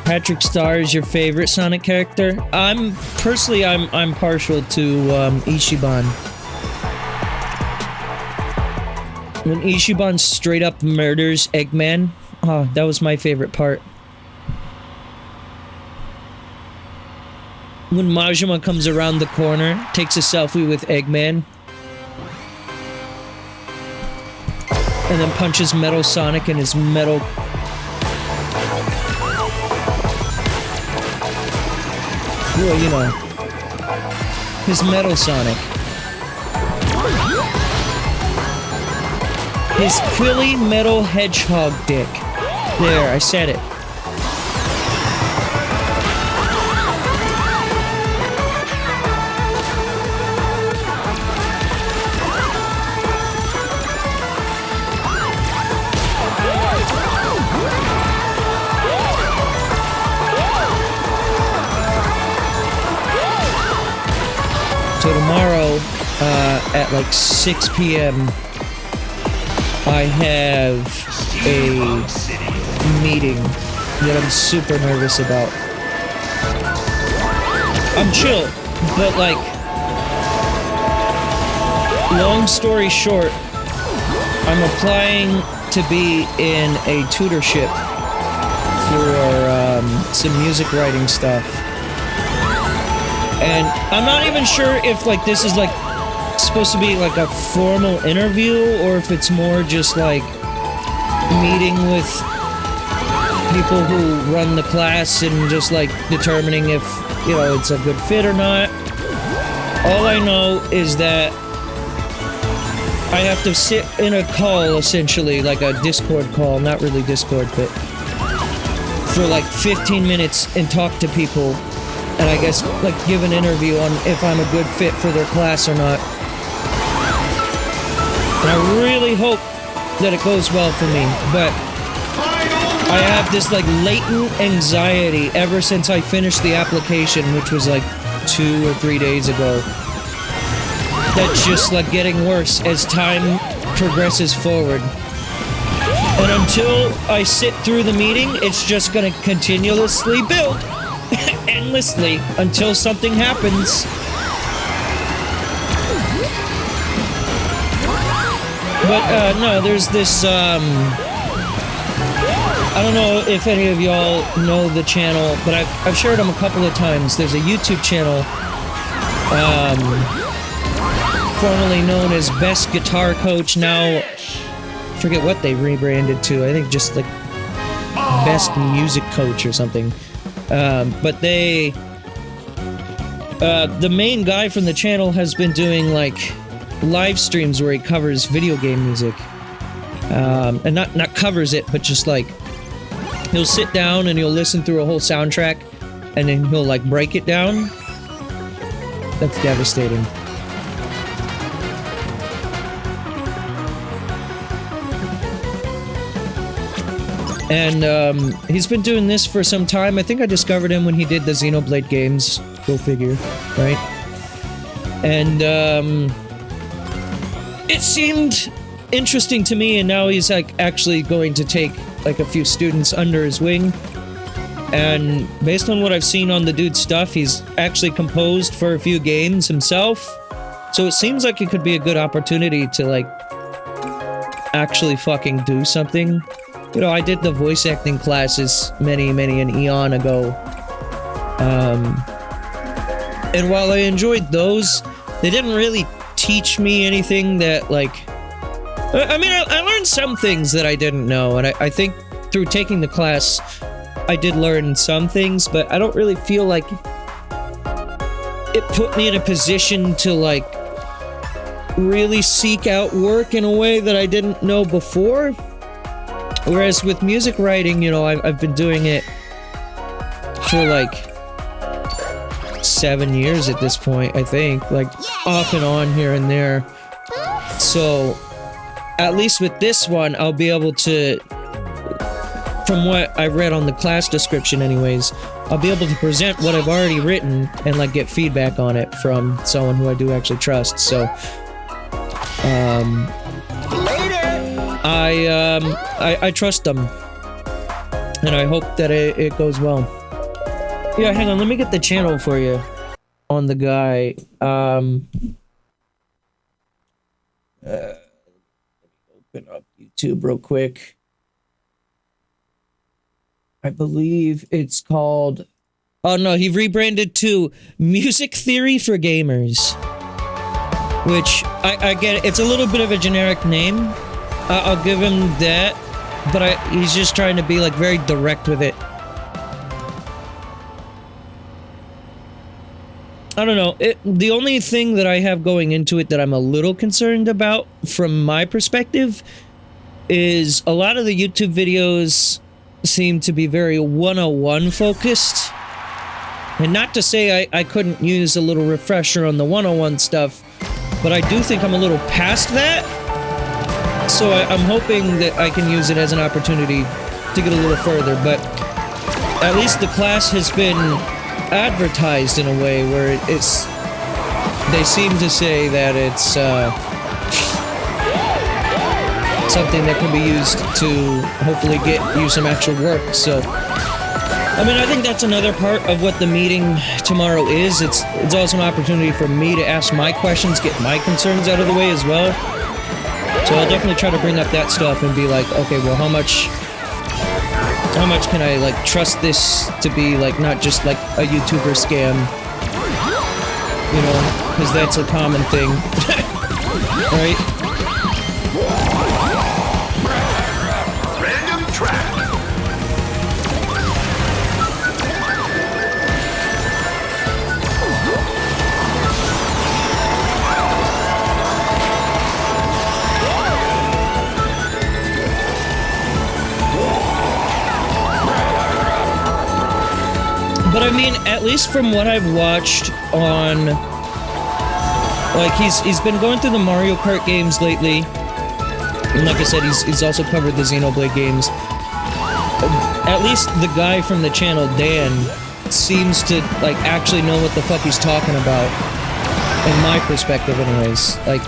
Speaker 1: Patrick Star is your favorite Sonic character? I'm partial to Ichiban. When Ichiban straight up murders Eggman, oh, that was my favorite part. When Majima comes around the corner, takes a selfie with Eggman, and then punches Metal Sonic in his metal... Well, you know, his Metal Sonic. His Philly Metal Hedgehog dick. There, I said it. So tomorrow, at like 6 p.m., I have a meeting that I'm super nervous about. I'm chill, but like, long story short, I'm applying to be in a tutorship for some music writing stuff. And I'm not even sure if like this is like supposed to be like a formal interview or if it's more just like meeting with people who run the class and just like determining if, you know, it's a good fit or not. All I know is that I have to sit in a call, essentially, like a Discord call, not really Discord, but for like 15 minutes and talk to people, and I guess like give an interview on if I'm a good fit for their class or not. And I really hope that it goes well for me, but I have this like latent anxiety ever since I finished the application, which was like 2 or 3 days ago. That's just like getting worse as time progresses forward. And until I sit through the meeting, it's just gonna continuously build endlessly until something happens. But no, there's this I don't know if any of y'all know the channel, but I've shared them a couple of times. There's a YouTube channel formerly known as Best Guitar Coach, now forget what they rebranded to. I think just like Best Music Coach or something. But they the main guy from the channel has been doing like live streams where he covers video game music. And not covers it, but just like he'll sit down and he'll listen through a whole soundtrack and then he'll like break it down. That's devastating. And he's been doing this for some time. I think I discovered him when he did the Xenoblade games. Go figure, right? And it seemed interesting to me, and now he's like actually going to take like a few students under his wing. And based on what I've seen on the dude's stuff, he's actually composed for a few games himself. So it seems like it could be a good opportunity to like actually fucking do something. You know, I did the voice acting classes many an eon ago. And while I enjoyed those, they didn't really teach me anything that, like... I mean, I learned some things that I didn't know, and I think through taking the class, I did learn some things, but I don't really feel like it put me in a position to, like, really seek out work in a way that I didn't know before. Whereas with music writing, you know, I've been doing it for like 7 years at this point, I think, like off and on here and there. So at least with this one, I'll be able to, from what I read on the class description anyways, I'll be able to present what I've already written and like get feedback on it from someone who I do actually trust. So I trust them, and I hope that it goes well. Yeah, hang on, let me get the channel for you on the guy. Open up YouTube real quick. I believe it's called... Oh no, he rebranded to Music Theory for Gamers. Which, I get it, it's a little bit of a generic name. I'll give him that, but he's just trying to be like very direct with it. I don't know, the only thing that I have going into it that I'm a little concerned about from my perspective is a lot of the YouTube videos seem to be very 101 focused. And not to say I couldn't use a little refresher on the 101 stuff, but I do think I'm a little past that. So I'm hoping that I can use it as an opportunity to get a little further, but at least the class has been advertised in a way where it's they seem to say that it's something that can be used to hopefully get you some actual work. So, I mean, I think that's another part of what the meeting tomorrow is. It's also an opportunity for me to ask my questions, get my concerns out of the way as well. So I'll definitely try to bring up that stuff and be like, okay, well, how much can I, like, trust this to be, like, not just, like, a YouTuber scam? You know, because that's a common thing. Right?
Speaker 2: Random track.
Speaker 1: But I mean, at least from what I've watched on, like, he's been going through the Mario Kart games lately, and like I said, he's also covered the Xenoblade games. At least the guy from the channel, Dan, seems to, like, actually know what the fuck he's talking about, in my perspective anyways. Like,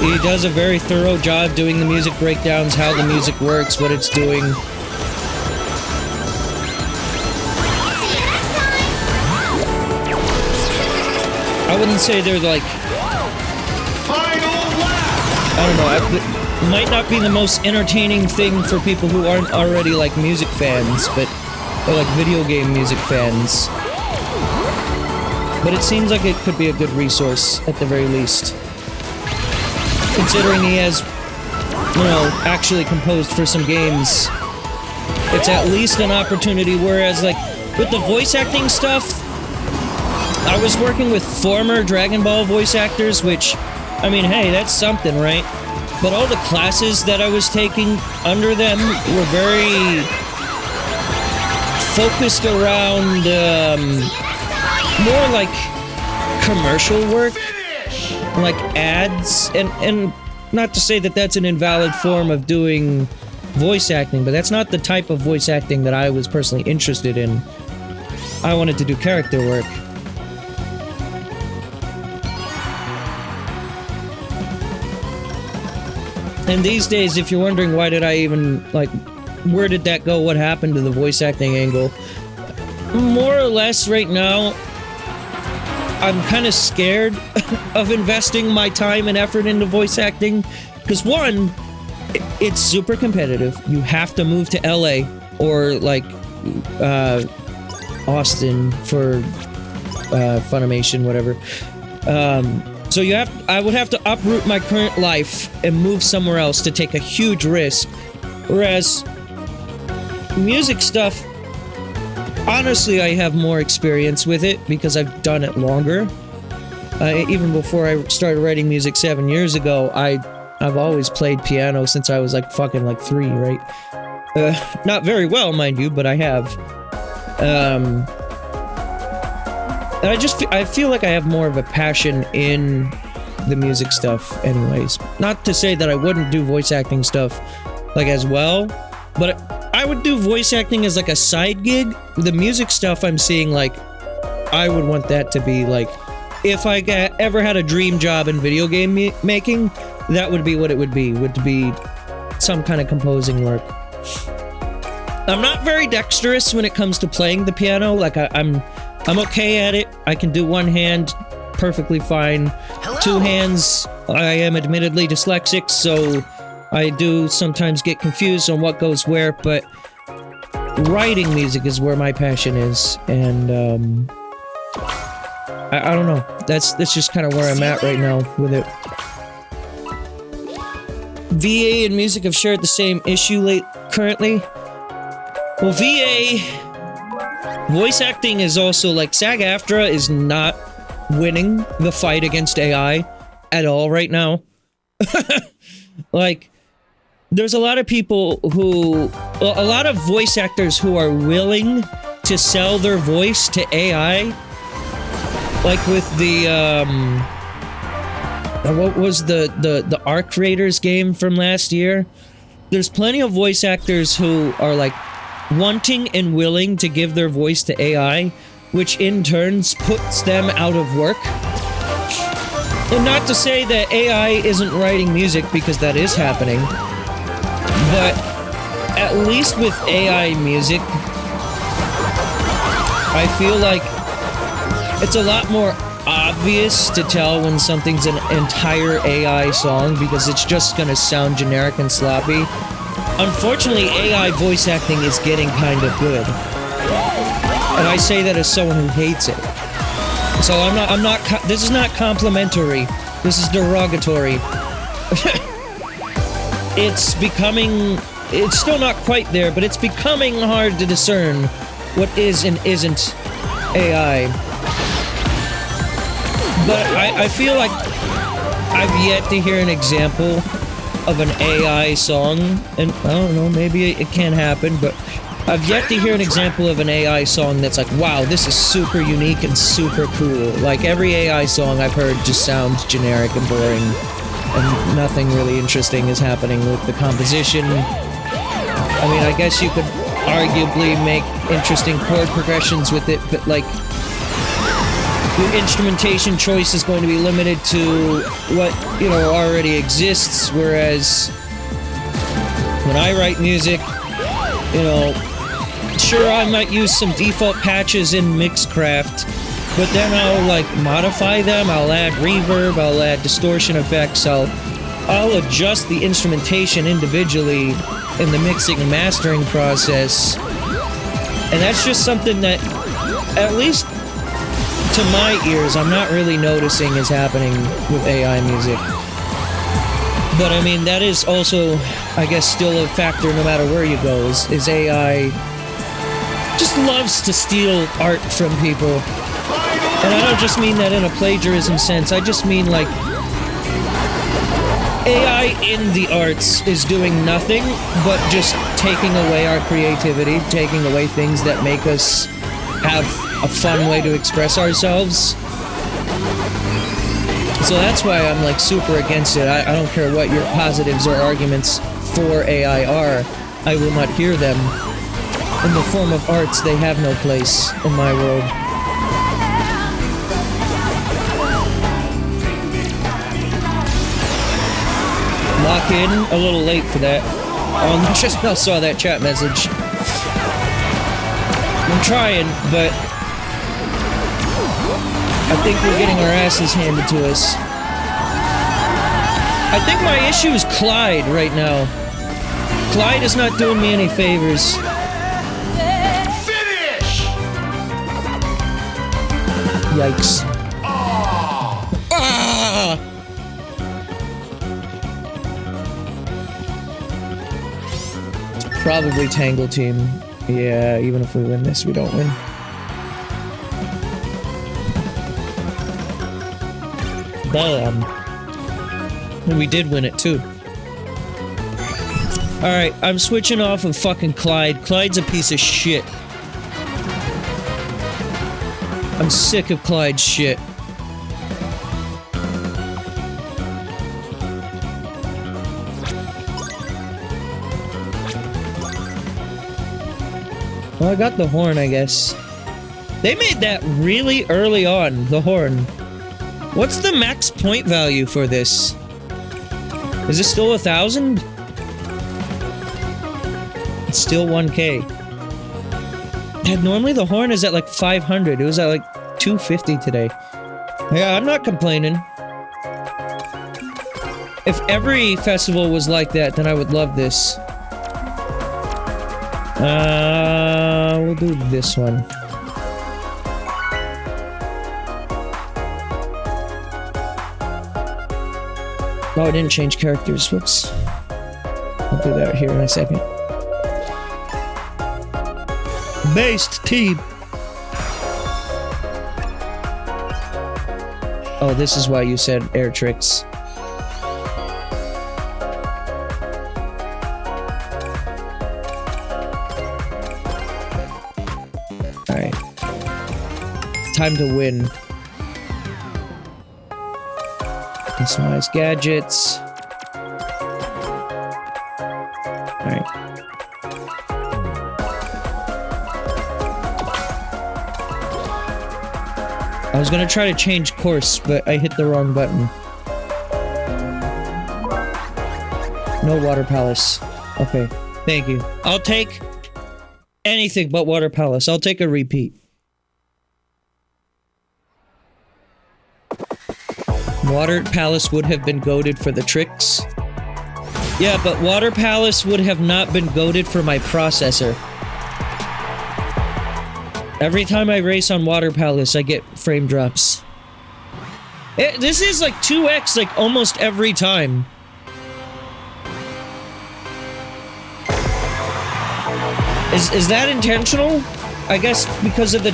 Speaker 1: he does a very thorough job doing the music breakdowns, how the music works, what it's doing. I wouldn't say they're like, I don't know, it might not be the most entertaining thing for people who aren't already like music fans, or like video game music fans. But it seems like it could be a good resource at the very least. Considering he has, you know, actually composed for some games, it's at least an opportunity, whereas like with the voice acting stuff, I was working with former Dragon Ball voice actors, which, I mean, hey, that's something, right? But all the classes that I was taking under them were very focused around, more like commercial work, like ads, and not to say that that's an invalid form of doing voice acting, but that's not the type of voice acting that I was personally interested in. I wanted to do character work. And these days, if you're wondering why did I even, like, where did that go, what happened to the voice acting angle, more or less right now, I'm kind of scared of investing my time and effort into voice acting, because one, it's super competitive. You have to move to LA, or, like, Austin for, Funimation, whatever. So I would have to uproot my current life and move somewhere else to take a huge risk. Whereas music stuff, honestly, I have more experience with it because I've done it longer. Even before I started writing music 7 years ago, I've always played piano since I was like fucking like 3, right? Not very well, mind you, but I have. I feel like I have more of a passion in the music stuff anyways. Not to say that I wouldn't do voice acting stuff, like, as well, but I would do voice acting as, like, a side gig. The music stuff I'm seeing, like, I would want that to be, like, if I ever had a dream job in video game making, that would be what it would be some kind of composing work. I'm not very dexterous when it comes to playing the piano. Like, I'm okay at it. I can do one hand perfectly fine.
Speaker 3: Hello.
Speaker 1: 2 hands, I am admittedly dyslexic, so I do sometimes get confused on what goes where, but writing music is where my passion is, and I don't know. That's just kind of where I'm at right now with it. VA and music have shared the same issue currently. Well, VA voice acting is also, like, SAG-AFTRA is not winning the fight against AI at all right now. Like, there's a lot of people a lot of voice actors who are willing to sell their voice to AI. Like with the, what was the Arc Raiders game from last year? There's plenty of voice actors who are, like, wanting and willing to give their voice to AI, which in turns puts them out of work. And not to say that AI isn't writing music, because that is happening. But at least with AI music, I feel like it's a lot more obvious to tell when something's an entire AI song, because it's just gonna sound generic and sloppy. Unfortunately, AI voice acting is getting kind of good. And I say that as someone who hates it. So this is not complimentary. This is derogatory. It's still not quite there, but it's becoming hard to discern what is and isn't AI. But I feel like I've yet to hear an example of an AI song, and I don't know, maybe it can happen, but I've yet to hear an example of an AI song that's like, wow, this is super unique and super cool. Like, every AI song I've heard just sounds generic and boring, and nothing really interesting is happening with the composition. I mean, I guess you could arguably make interesting chord progressions with it, but like, your instrumentation choice is going to be limited to what, you know, already exists, whereas when I write music, you know, sure, I might use some default patches in Mixcraft, but then I'll, like, modify them, I'll add reverb, I'll add distortion effects, I'll adjust the instrumentation individually in the mixing and mastering process, and that's just something that, at least to my ears, I'm not really noticing is happening with AI music. But I mean, that is also, I guess, still a factor no matter where you go, is AI just loves to steal art from people. And I don't just mean that in a plagiarism sense, I just mean like, AI in the arts is doing nothing but just taking away our creativity, taking away things that make us have a fun way to express ourselves. So that's why I'm like super against it. I don't care what your positives or arguments for AI are, I will not hear them. In the form of arts, they have no place in my world. Lock in, a little late for that. Just now saw that chat message. I'm trying, but I think we're getting our asses handed to us. I think my issue is Clyde right now. Clyde is not doing me any favors.
Speaker 2: Finish!
Speaker 1: Yikes. Ah! Probably Tangle Team. Yeah, even if we win this, we don't win. Damn. And we did win it, too. Alright, I'm switching off of fucking Clyde. Clyde's a piece of shit. I'm sick of Clyde's shit. Well, I got the horn, I guess. They made that really early on, the horn. What's the max point value for this? Is it still 1,000? It's still 1K. Yeah, normally the horn is at like 500. It was at like 250 today. Yeah, I'm not complaining. If every festival was like that, then I would love this. We'll do this one. Oh, I didn't change characters. Whoops. I'll do that here in a second. Based team. Oh, this is why you said air tricks. Alright. Time to win. Customize gadgets. Alright. I was gonna try to change course, but I hit the wrong button. No water palace. Okay, thank you. I'll take anything but water palace. I'll take a repeat. Water palace would have been goated for the tricks. Yeah, but water palace would have not been goated for my processor. Every time I race on water palace, I get frame drops. This is like 2x like almost every time. Is that intentional? I guess because of the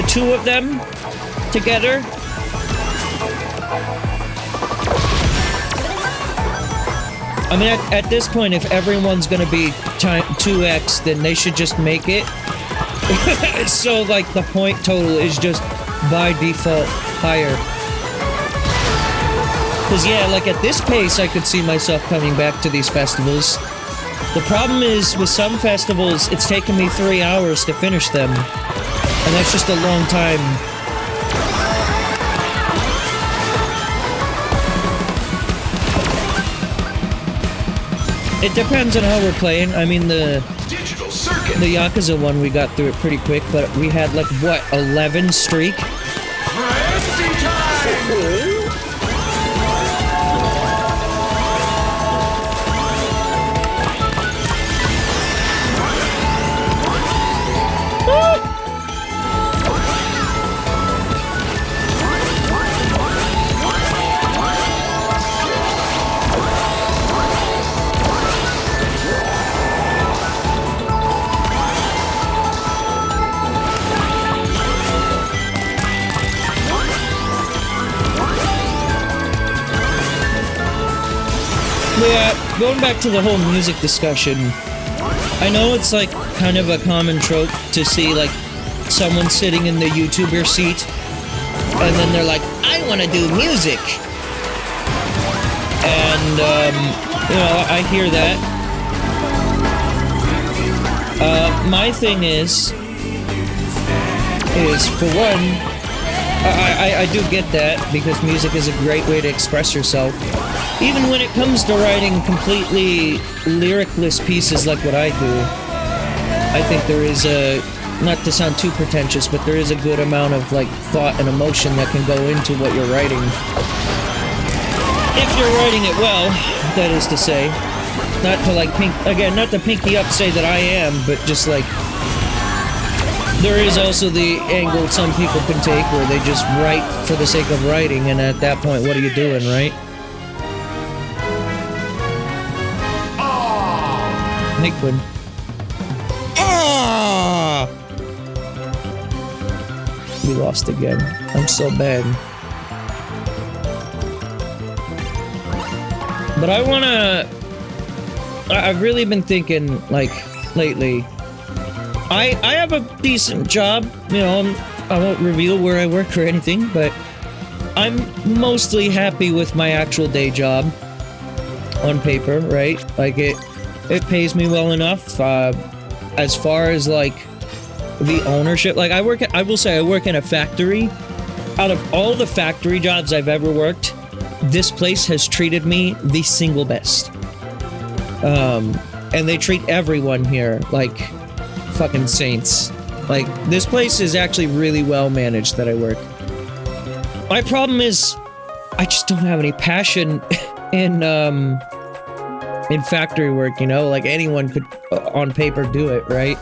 Speaker 1: two of them together. I mean, at this point, if everyone's gonna be 2x, then they should just make it. So, like, the point total is just by default higher. Because, yeah, like, at this pace, I could see myself coming back to these festivals. The problem is, with some festivals, it's taken me 3 hours to finish them. And that's just a long time. It depends on how we're playing. I mean, the Yakuza one, we got through it pretty quick, but we had, like, what, 11 streak? Yeah, going back to the whole music discussion, I know it's like kind of a common trope to see like someone sitting in the YouTuber seat and then they're like, I want to do music. And, you know, I hear that. My thing is for one, I do get that because music is a great way to express yourself. Even when it comes to writing completely lyricless pieces like what I do, I think there is a, not to sound too pretentious, but there is a good amount of like thought and emotion that can go into what you're writing. If you're writing it well, that is to say. Not to like not to pinky up say that I am, but just like, there is also the angle some people can take where they just write for the sake of writing, and at that point, what are you doing, right? Quinn. Ah! We lost again. I'm so bad. But I wanna... I've really been thinking, like, lately. I have a decent job, you know, I won't reveal where I work or anything, but I'm mostly happy with my actual day job. On paper, right? Like, it pays me well enough, as far as, like, the ownership. Like, I will say I work in a factory. Out of all the factory jobs I've ever worked, this place has treated me the single best. And they treat everyone here like fucking saints. Like, this place is actually really well managed that I work. My problem is, I just don't have any passion in factory work, you know? Like, anyone could, on paper, do it, right?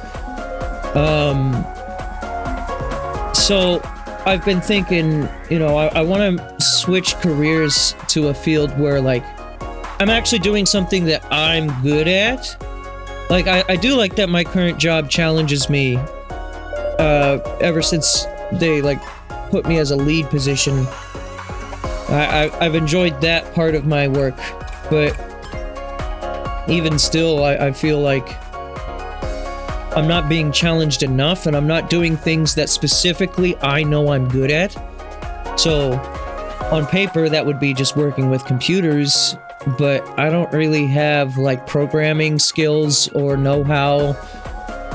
Speaker 1: So, I've been thinking, you know, I want to switch careers to a field where, like, I'm actually doing something that I'm good at. Like, I do like that my current job challenges me, ever since they, like, put me as a lead position. I've enjoyed that part of my work, but even still, I feel like I'm not being challenged enough, and I'm not doing things that specifically I know I'm good at. So, on paper, that would be just working with computers, but I don't really have, like, programming skills or know-how.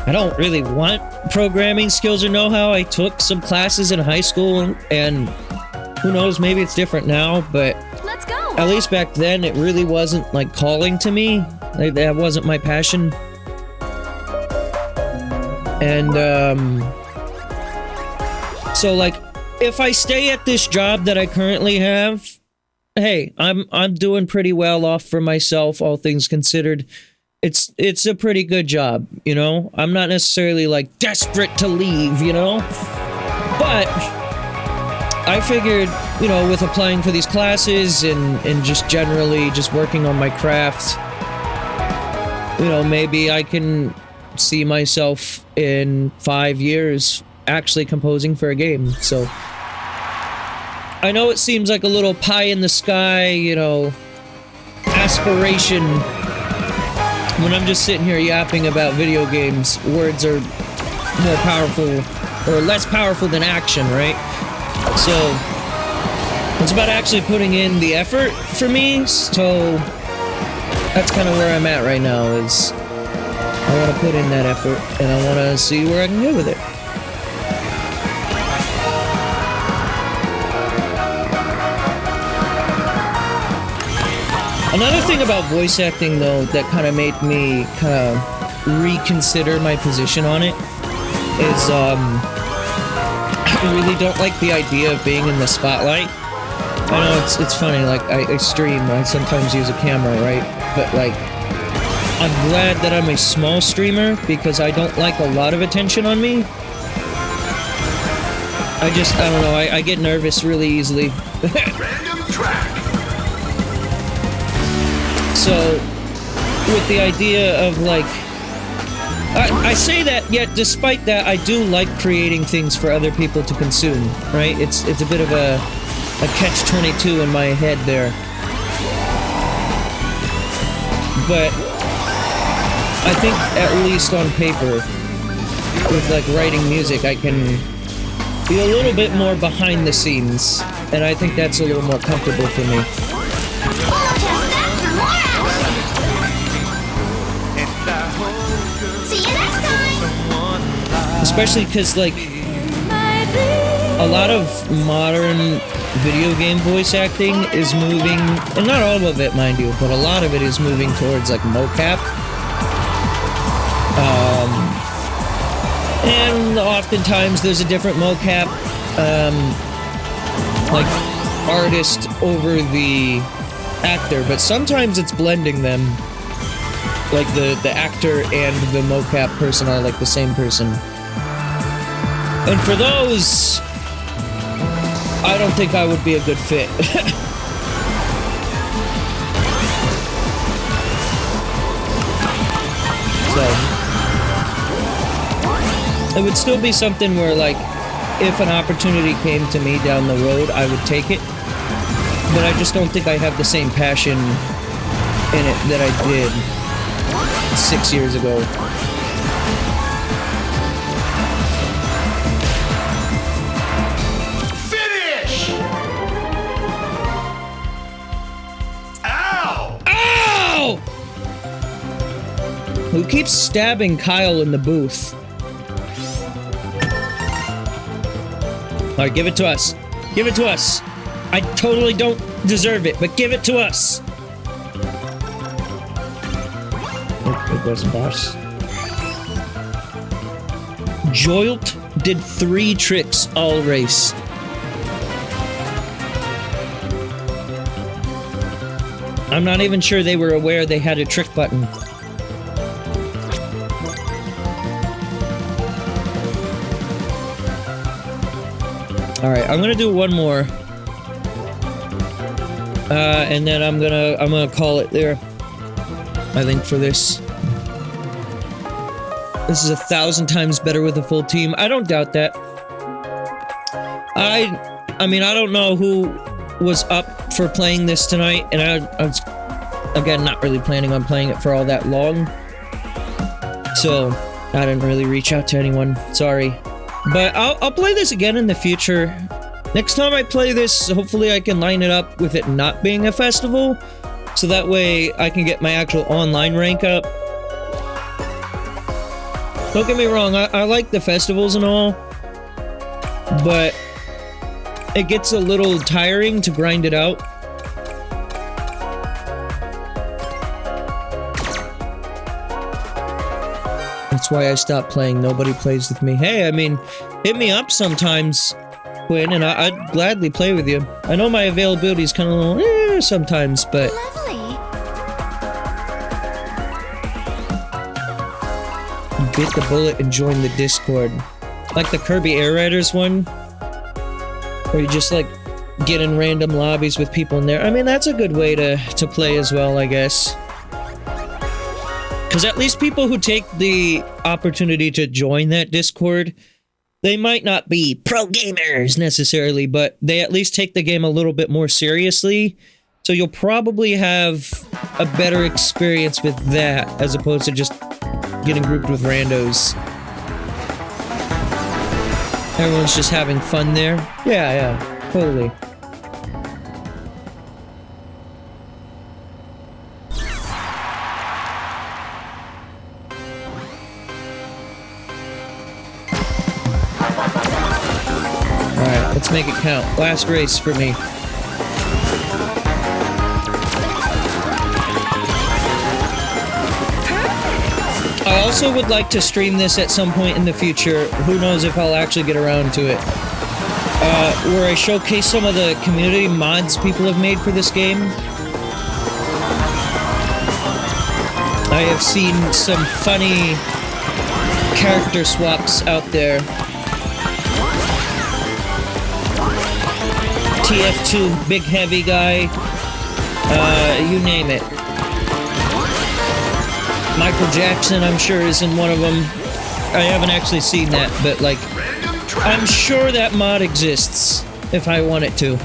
Speaker 1: I don't really want programming skills or know-how. I took some classes in high school, and who knows, maybe it's different now, but
Speaker 3: Let's go.
Speaker 1: at least back then, it really wasn't like calling to me. Like, that wasn't my passion. And so like, if I stay at this job that I currently have, hey, I'm doing pretty well off for myself, all things considered. It's a pretty good job, you know? I'm not necessarily like desperate to leave, you know? But I figured, you know, with applying for these classes and just generally just working on my craft, you know, maybe I can see myself in 5 years actually composing for a game. So I know it seems like a little pie in the sky, you know, aspiration. When I'm just sitting here yapping about video games, words are more powerful or less powerful than action, right? So it's about actually putting in the effort for me. So that's kind of where I'm at right now, is I want to put in that effort and I want to see where I can go with it. Another thing about voice acting, though, that kind of made me kind of reconsider my position on it is, I really don't like the idea of being in the spotlight. I know it's funny, like, I stream, I sometimes use a camera, right? But, like, I'm glad that I'm a small streamer because I don't like a lot of attention on me. I don't know, I get nervous really easily.
Speaker 2: Random track.
Speaker 1: So, with the idea of, like, I say that, yet despite that, I do like creating things for other people to consume, right? It's a bit of a catch-22 in my head there. But I think, at least on paper, with, like, writing music, I can be a little bit more behind the scenes, and I think that's a little more comfortable for me. Especially because, like, a lot of modern video game voice acting is moving, and not all of it, mind you, but a lot of it is moving towards, like, mocap. And oftentimes there's a different mocap, like, artist over the actor, but sometimes it's blending them. Like, the actor and the mocap person are, like, the same person. And for those, I don't think I would be a good fit. So, it would still be something where, like, if an opportunity came to me down the road, I would take it. But I just don't think I have the same passion in it that I did 6 years ago.
Speaker 2: Finish! Ow!
Speaker 1: Ow! Who keeps stabbing Kyle in the booth? Alright, give it to us. Give it to us. I totally don't deserve it, but give it to us. It goes boss. Jolt did 3 tricks all race. I'm not even sure they were aware they had a trick button. Alright, I'm gonna do one more. And then I'm gonna call it there. I think for this. This is 1,000 times better with a full team. I don't doubt that. I mean, I don't know who was up for playing this tonight, and I was, again, not really planning on playing it for all that long. So, I didn't really reach out to anyone. Sorry. But I'll play this again in the future. Next time I play this, hopefully I can line it up with it not being a festival. So that way I can get my actual online rank up. Don't get me wrong, I like the festivals and all, but it gets a little tiring to grind it out. That's why I stopped playing. Nobody plays with me. Hey, I mean, hit me up sometimes, Quinn, and I'd gladly play with you. I know my availability is kind of sometimes, but...
Speaker 3: Lovely.
Speaker 1: Bit the bullet and join the Discord. Like the Kirby Air Riders one, where you just like get in random lobbies with people in there. I mean, that's a good way to play as well, I guess. Because at least people who take the opportunity to join that Discord, they might not be pro gamers necessarily, but they at least take the game a little bit more seriously. So you'll probably have a better experience with that as opposed to just getting grouped with randos. Everyone's just having fun there. Yeah, totally. Alright, let's make it count. Last race for me. I also would like to stream this at some point in the future. Who knows if I'll actually get around to it. Where I showcase some of the community mods people have made for this game. I have seen some funny character swaps out there. TF2, big heavy guy. You name it. Michael Jackson, I'm sure, is in one of them. I haven't actually seen that, but, like, I'm sure that mod exists, if I want it to.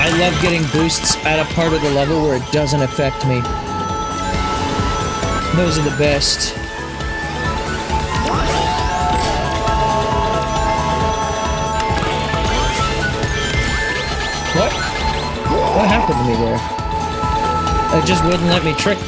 Speaker 1: I love getting boosts at a part of the level where it doesn't affect me. Those are the best. What happened to me there? It just wouldn't let me trick.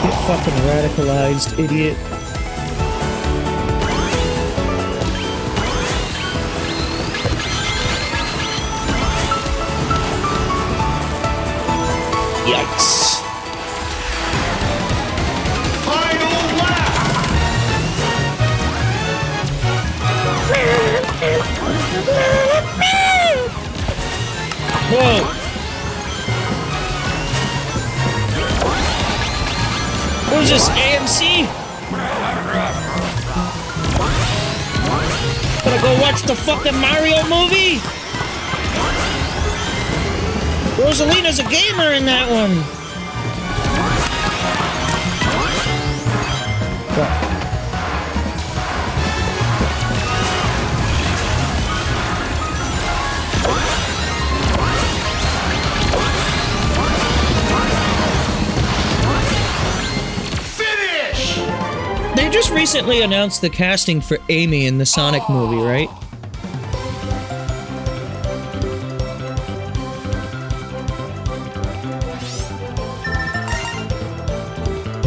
Speaker 1: Get fucking radicalized, idiot. Yikes.
Speaker 2: Final lap!
Speaker 1: Whoa! What is this, AMC? Gonna go watch the fucking Mario movie? Rosalina's a gamer in that one. What?
Speaker 2: Finish!
Speaker 1: They just recently announced the casting for Amy in the Sonic movie, right?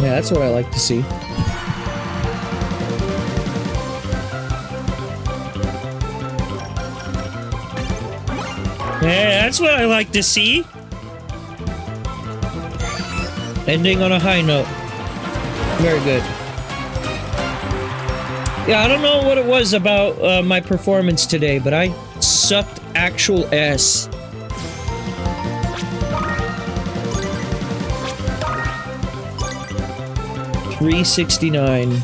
Speaker 1: Yeah, that's what I like to see. Yeah, that's what I like to see. Ending on a high note. Very good. Yeah, I don't know what it was about my performance today, but I sucked actual ass. $369.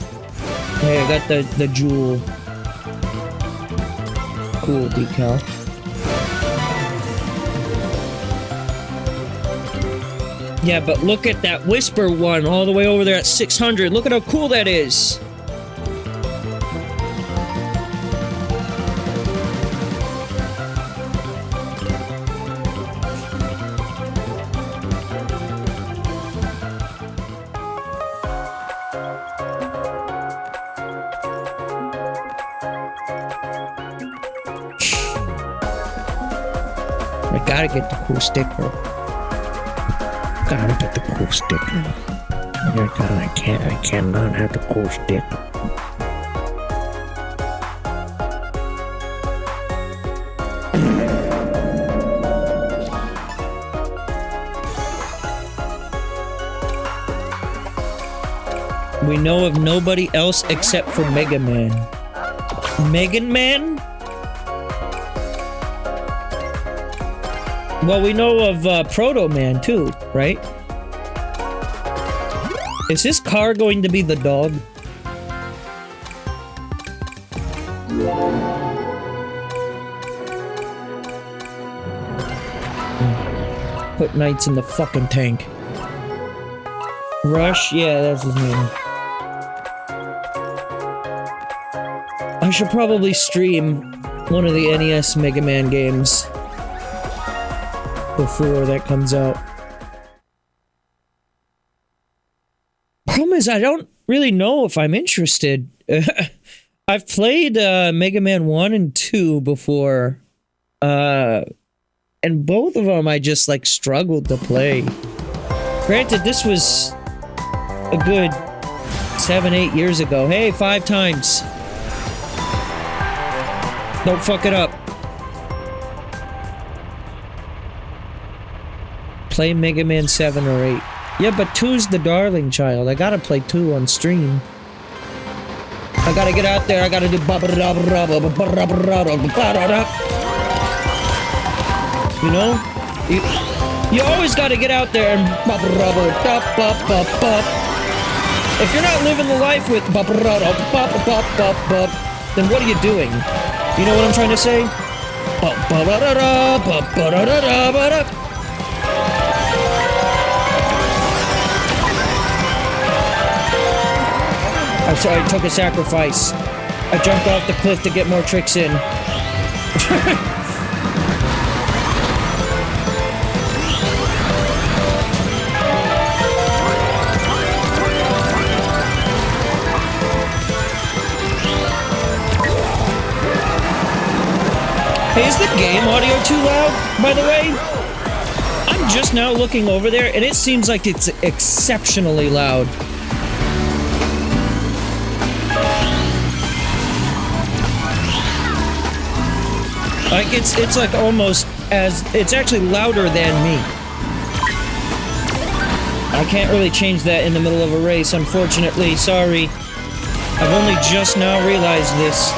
Speaker 1: Hey, I got the jewel. Cool decal. Yeah, but look at that Whisper one all the way over there at 600. Look at how cool that is. gotta get the cool sticker. Gotta get the cool sticker. I cannot have the cool sticker. We know of nobody else except for Mega Man. Mega Man? Well, we know of Proto Man too, right? Is this car going to be the dog? Put Knights in the fucking tank. Rush? Yeah, that's his name. I should probably stream one of the NES Mega Man games before that comes out. Problem is, I don't really know if I'm interested. I've played Mega Man 1 and 2 before, and both of them I just like struggled to play. Granted, this was a good 7-8 years ago. Hey, 5 times. Don't fuck it up. Play Mega Man 7 or 8. Yeah, but 2's the darling child. I gotta play 2 on stream. I gotta get out there. I gotta do... You know? You always gotta get out there and... If you're not living the life with... then what are you doing? You know what I'm trying to say? I took a sacrifice. I jumped off the cliff to get more tricks in. Hey, is the game audio too loud, by the way? I'm just now looking over there, and it seems like it's exceptionally loud. Like, it's like almost as... It's actually louder than me. I can't really change that in the middle of a race, unfortunately. Sorry. I've only just now realized this.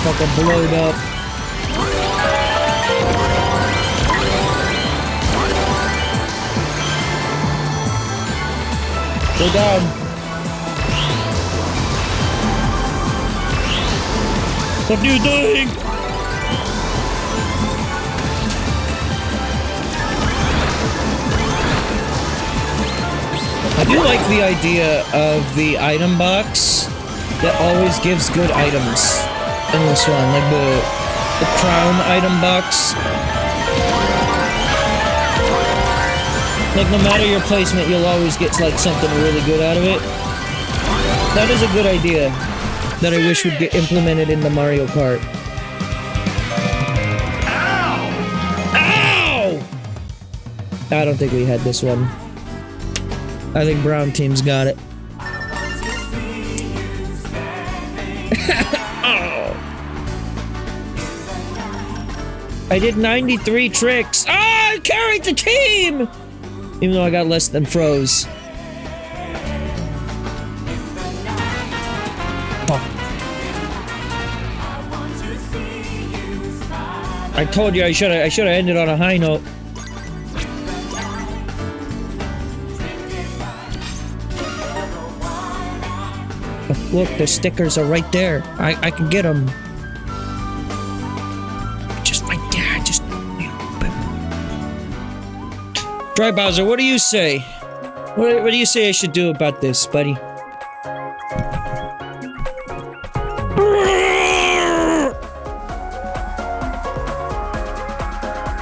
Speaker 1: Fucking blowed up. Go down. What are you doing? I do like the idea of the item box that always gives good items. In this one, like the crown item box. Like, no matter your placement, you'll always get like something really good out of it. That is a good idea that I wish would get implemented in the Mario Kart. Ow! Ow! I don't think we had this one. I think Brown Team's got it. I did 93 tricks. Ah, I carried the team! Even though I got less than froze. Oh. I told you I should have ended on a high note. Look, the stickers are right there. I can get them. Just right there. Just. Dry Bowser, what do you say? What do you say I should do about this, buddy?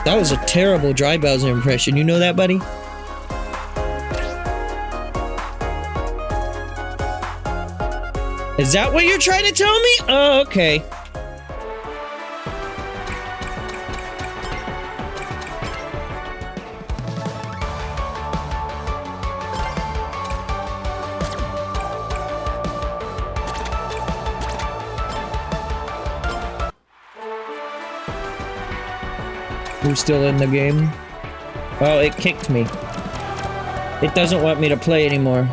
Speaker 1: That was a terrible Dry Bowser impression. You know that, buddy? Is that what you're trying to tell me? Oh, okay. Who's still in the game? Oh, it kicked me. It doesn't want me to play anymore.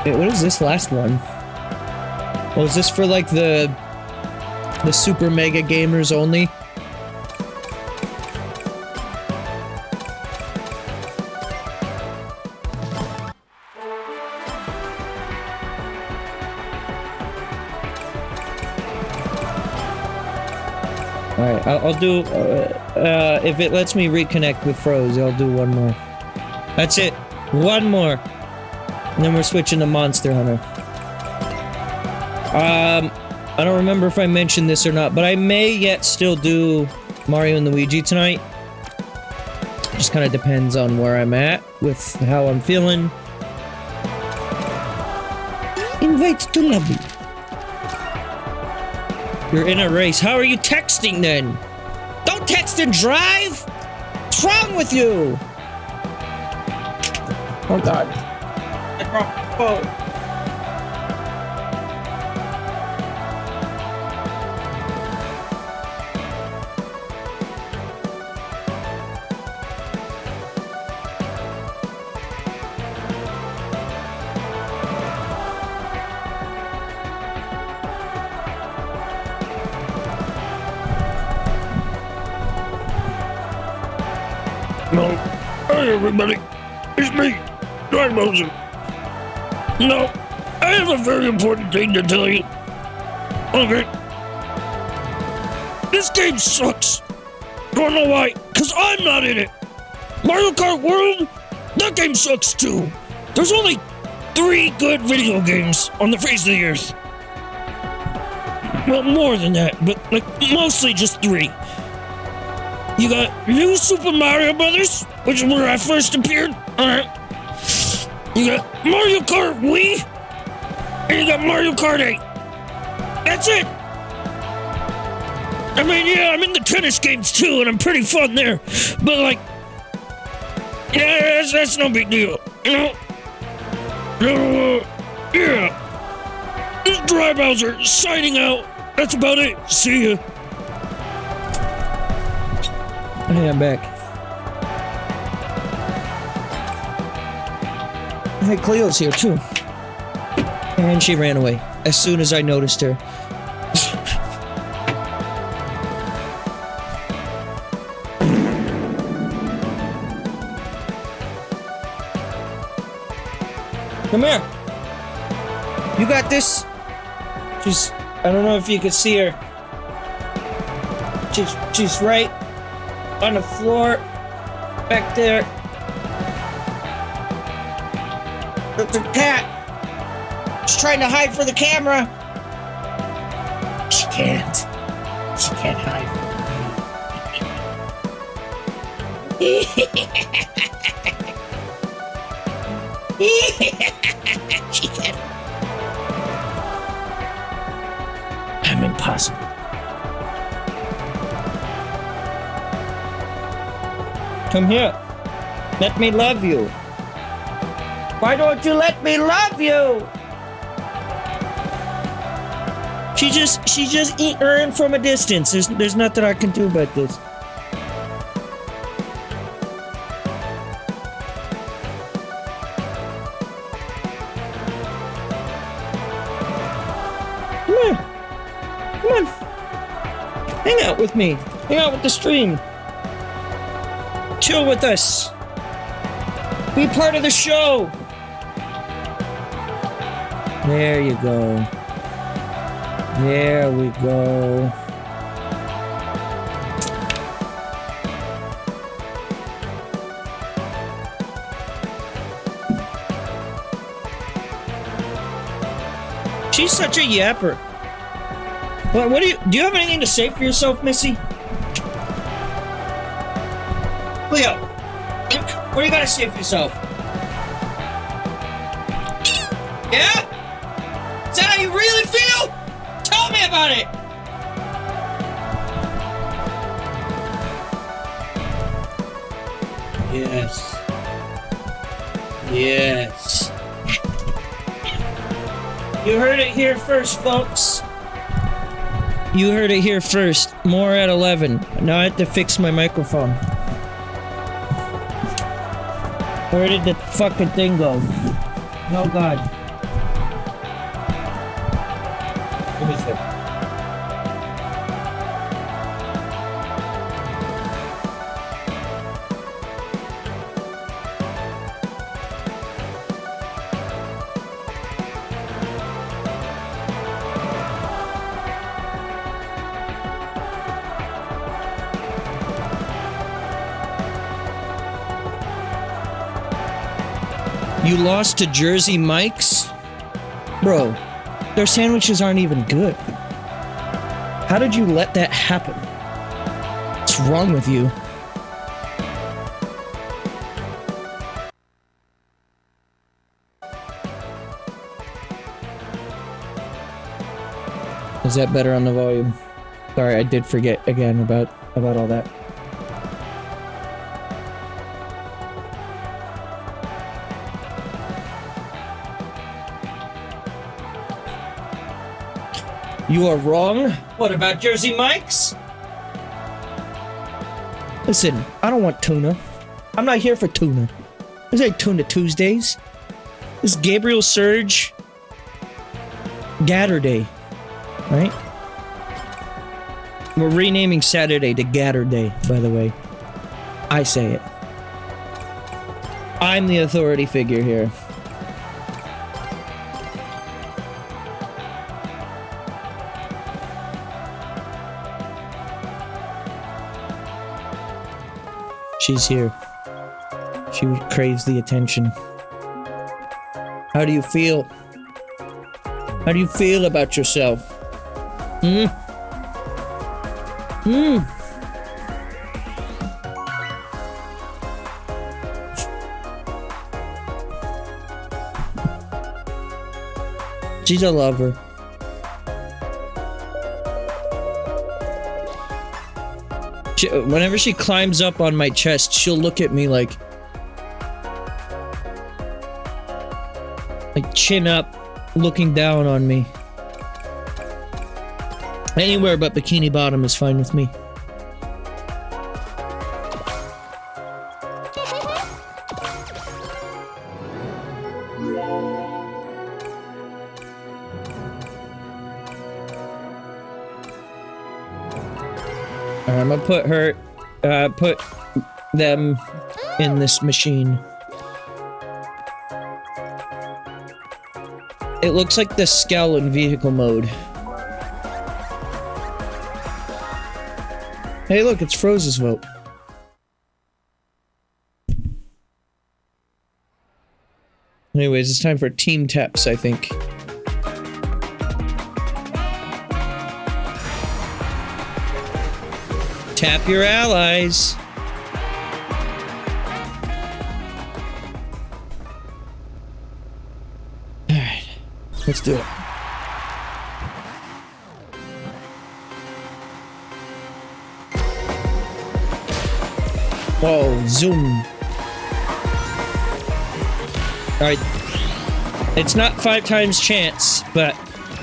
Speaker 1: Wait, what is this last one? Oh, is this for like the super mega gamers only? Alright, I'll do, if it lets me reconnect with Froze, I'll do one more. That's it. One more. And then we're switching to Monster Hunter. I don't remember if I mentioned this or not, but I may yet still do Mario and Luigi tonight. Just kind of depends on where I'm at with how I'm feeling. Invite to lobby. You're in a race. How are you texting then? Don't text and drive! What's wrong with you? Oh god. I dropped the phone.
Speaker 4: No. Hey everybody, it's me, Dry Bowser. No, I have a very important thing to tell you. Okay. This game sucks. Don't know why, because I'm not in it. Mario Kart World, that game sucks too. There's only 3 good video games on the face of the earth. Well, more than that, but like mostly just 3. You got New Super Mario Brothers, which is where I first appeared. Alright. You got Mario Kart Wii, and you got Mario Kart 8. That's it. I mean, yeah, I'm in the tennis games too, and I'm pretty fun there. But like, yeah, that's no big deal, you know? Yeah. This is Dry Bowser signing out. That's about it. See ya.
Speaker 1: Hey, I'm back. Hey, Cleo's here too. And she ran away as soon as I noticed her. Come here. You got this? I don't know if you can see her. She's right on the floor, back there. The cat. She's trying to hide for the camera. She can't. She can't hide from me. She can't. I'm impossible. Come here. Let me love you. Why don't you let me love you? She just eat her in from a distance. There's nothing I can do about this. Come on. Come on. Hang out with me. Hang out with the stream. Chill with us. Be part of the show. There you go. There we go. She's such a yapper. What do you have anything to say for yourself, Missy? Leo, what do you gotta say for yourself? Yeah? Is that how you really feel? Tell me about it! Yes. Yes. You heard it here first, folks. You heard it here first. More at 11. Now I have to fix my microphone. Where did the fucking thing go? Oh God. Let me see. You lost to Jersey Mike's? Bro, their sandwiches aren't even good. How did you let that happen? What's wrong with you? Is that better on the volume? Sorry, I did forget again about all that. You are wrong. What about Jersey Mike's? Listen, I don't want tuna. I'm not here for tuna. This ain't Tuna Tuesdays. This is Gabriel Surge Gatter Day, right? We're renaming Saturday to Gatter Day, by the way. I say it. I'm the authority figure here. She's here. She craves the attention. How do you feel? How do you feel about yourself? She's a lover. Whenever she climbs up on my chest, she'll look at me like chin up, looking down on me. Anywhere but Bikini Bottom is fine with me. I'm gonna put them in this machine. It looks like the Scowl in vehicle mode. Hey look, it's Froze's vote. Anyways, it's time for team taps, I think. Tap your allies. Alright, let's do it. Whoa, zoom. Alright. It's not 5 times chance, but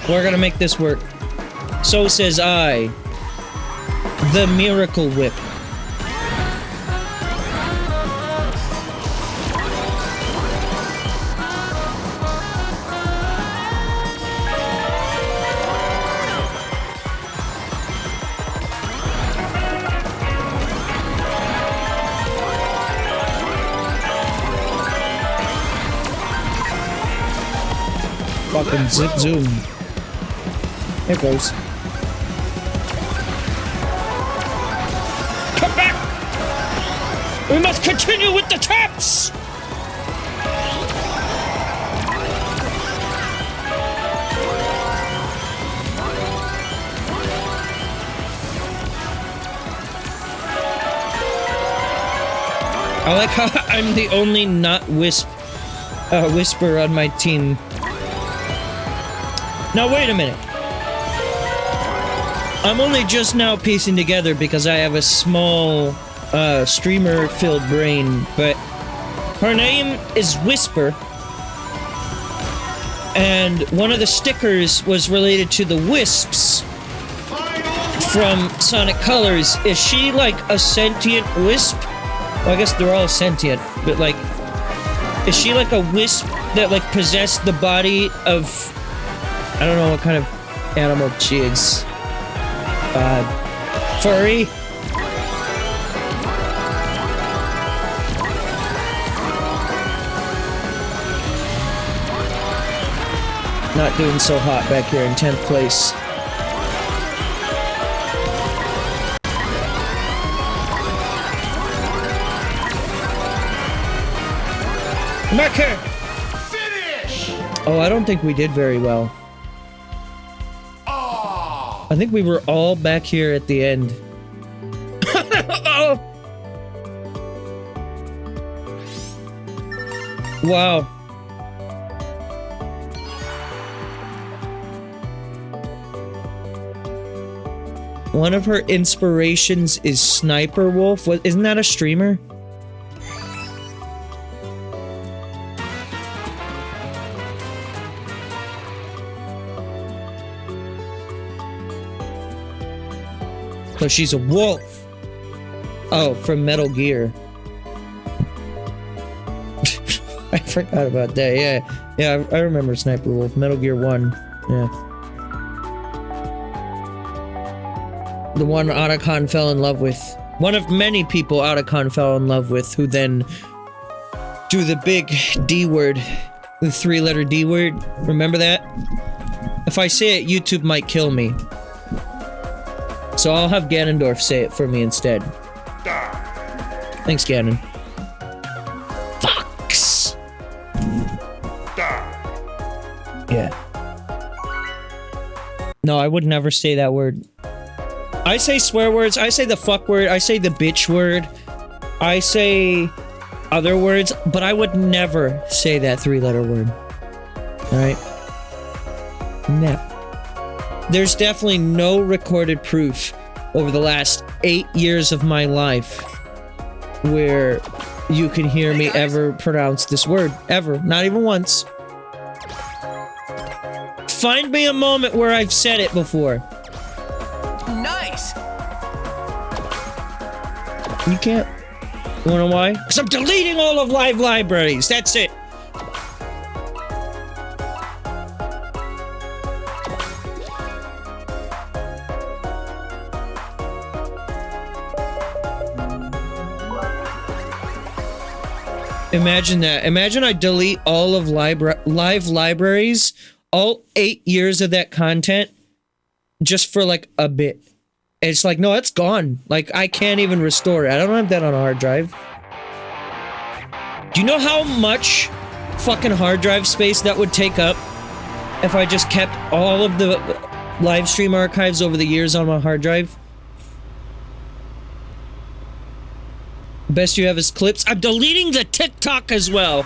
Speaker 1: we're gonna make this work. So says I. The Miracle Whip. fucking zip zoom. There it goes.
Speaker 4: Come back! We must continue with the taps!
Speaker 1: I like how I'm the only not whisper on my team. Now wait a minute. I'm only just now piecing together because I have a small streamer-filled brain, but her name is Whisper, and one of the stickers was related to the Wisps from Sonic Colors. Is she like a sentient wisp? Well, I guess they're all sentient, but like, is she like a wisp that like possessed the body of, I don't know what kind of animal she is. Furry? Not doing so hot back here in 10th place.
Speaker 4: Back here!
Speaker 2: Finish!
Speaker 1: Oh, I don't think we did very well. I think we were all back here at the end.
Speaker 4: Oh!
Speaker 1: Wow. One of her inspirations is Sniper Wolf. What, isn't that a streamer? So she's a wolf. Oh, from Metal Gear. I forgot about that. Yeah, I remember Sniper Wolf. Metal Gear 1. Yeah. The one Otacon fell in love with. One of many people Otacon fell in love with, who then do the big D word. The 3-letter D word. Remember that? If I say it, YouTube might kill me. So I'll have Ganondorf say it for me instead. Thanks, Ganon. Fox! Yeah. No, I would never say that word. I say swear words, I say the fuck word, I say the bitch word, I say other words, but I would never say that 3-letter word. Alright? No. There's definitely no recorded proof over the last 8 years of my life where you can hear me ever pronounce this word. Ever. Not even once. Find me a moment where I've said it before.
Speaker 5: Nice.
Speaker 1: You can't. You wanna know why? Because I'm deleting all of live libraries. That's it. Imagine that. Imagine I delete all of live libraries, all 8 years of that content, just for like a bit. And it's like, no, it's gone. Like, I can't even restore it. I don't have that on a hard drive. Do you know how much fucking hard drive space that would take up if I just kept all of the live stream archives over the years on my hard drive? Best you have is clips. I'm deleting the TikTok as well.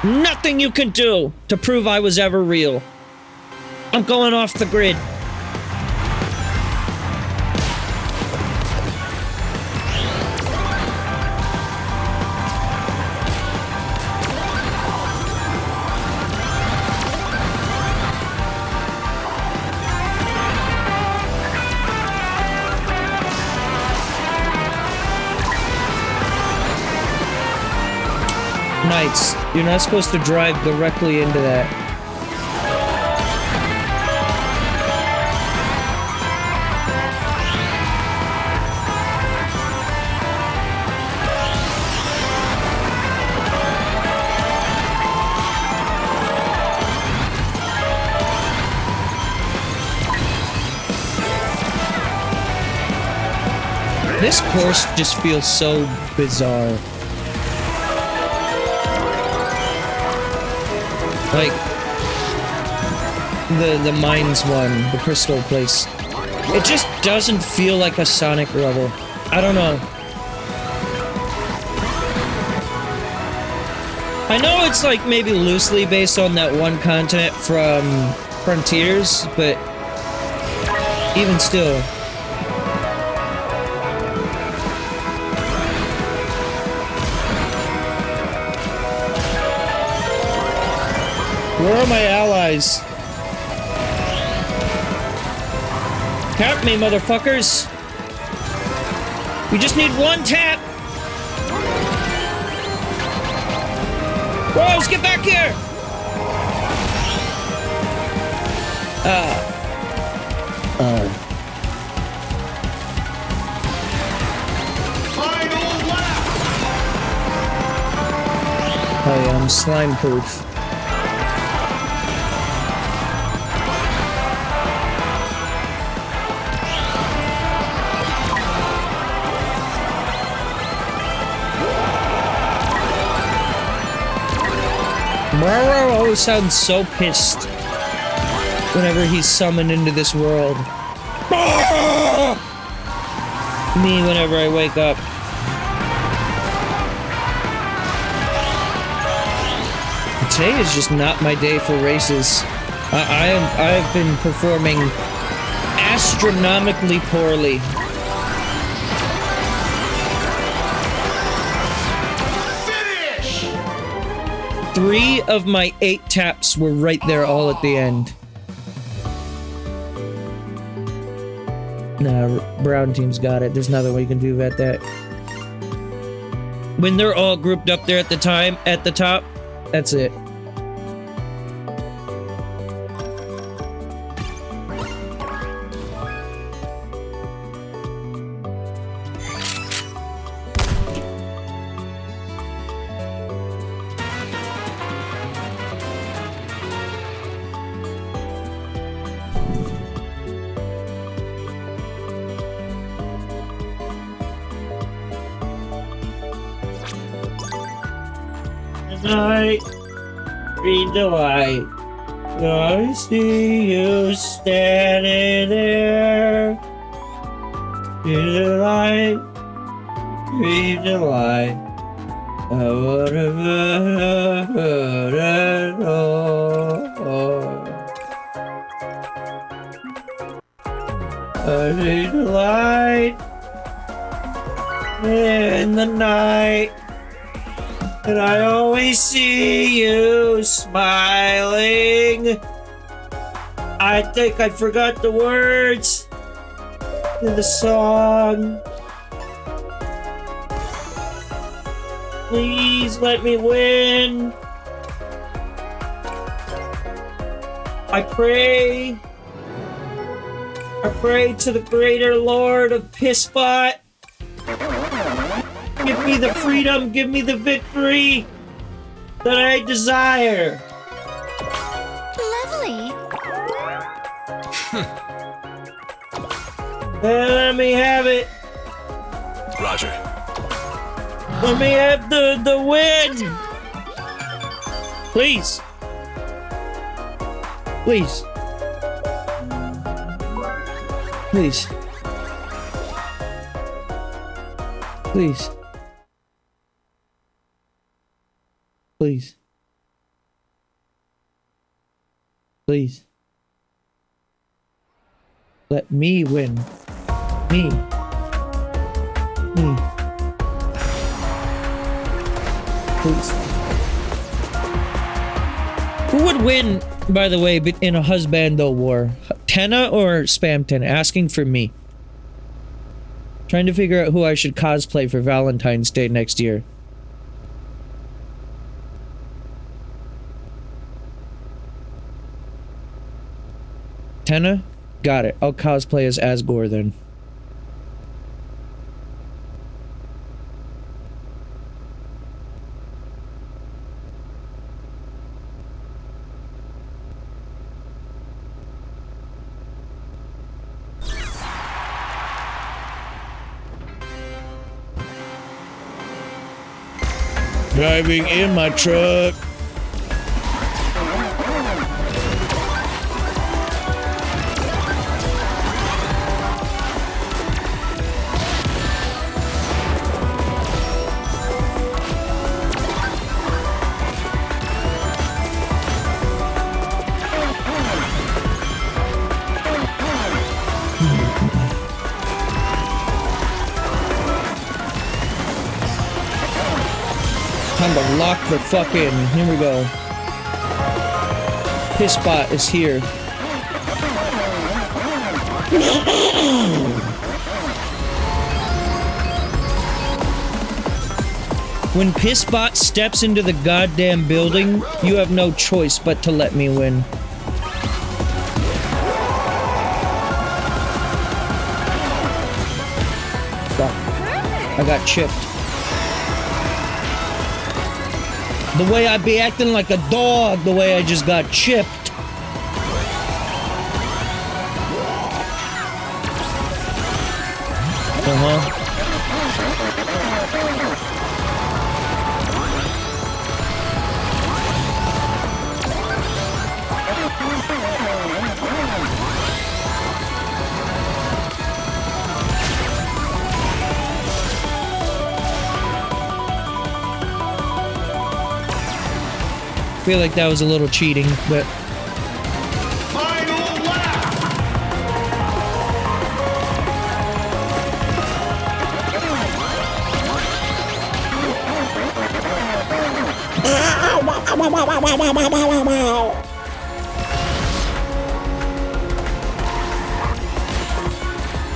Speaker 1: Nothing you can do to prove I was ever real. I'm going off the grid. Knights, you're not supposed to drive directly into that. This course just feels so bizarre. Like the mines one, the crystal place. It just doesn't feel like a Sonic level. I don't know. I know it's like maybe loosely based on that one continent from Frontiers, but even still. Where are my allies? Tap me, motherfuckers! We just need one tap! Bros, get back here!
Speaker 2: Final lap!
Speaker 1: Oh yeah, I'm slime proof. Maro always sounds so pissed whenever he's summoned into this world. Me whenever I wake up. Today is just not my day for races. I've been performing astronomically poorly.
Speaker 2: Finish!
Speaker 1: 3 of my 8 taps were right there all at the end. Nah, brown team's got it. There's nothing we can do about that. When they're all grouped up there at the top, that's it. I read the light. I see you standing there. Read the light. Read the light. I would have heard it all. I read the light in the night. And I always see you smiling. I think I forgot the words to the song. Please let me win. I pray to the greater Lord of Pisspot. Give me the freedom, give me the victory that I desire.
Speaker 3: Lovely.
Speaker 1: Let me have it.
Speaker 2: Roger.
Speaker 1: Let me have the win. Please. Please. Please. Please. Please. Please. Let me win. Me. Me. Please. Who would win, by the way, in a husbando war? Tenna or Spamton? Asking for me. Trying to figure out who I should cosplay for Valentine's Day next year. Tenna? Got it. I'll cosplay as Asgore then. Driving in my truck. Time to lock the fuck in. Here we go. Piss spot is here. When Pissbot steps into the goddamn building, you have no choice but to let me win. Fuck. I got chipped. The way I be acting like a dog, the way I just got chipped. Uh-huh. I feel like that was a little cheating, but
Speaker 2: Final lap!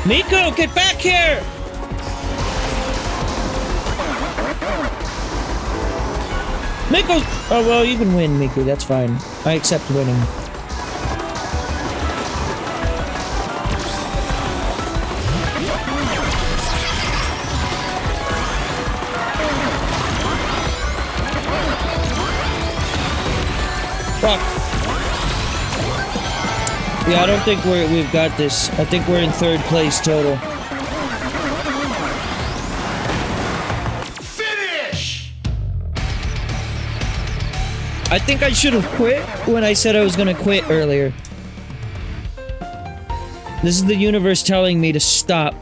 Speaker 1: Miko, get back here! Miko! Oh, well, you can win, Miku. That's fine. I accept winning. Fuck. Yeah, I don't think we've got this. I think we're in third place total. I think I should have quit when I said I was gonna quit earlier. This is the universe telling me to stop.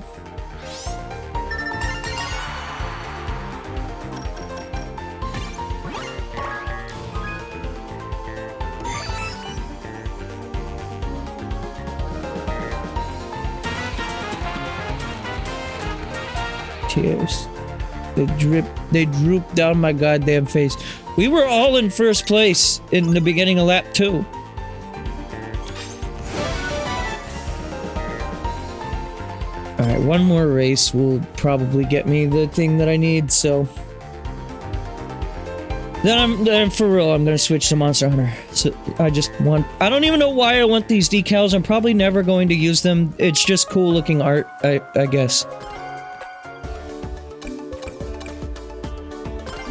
Speaker 1: Tears. They droop down my goddamn face. We were all in first place in the beginning of lap 2. Alright, one more race will probably get me the thing that I need, so... Then for real, I'm gonna switch to Monster Hunter. So I don't even know why I want these decals. I'm probably never going to use them. It's just cool looking art, I guess.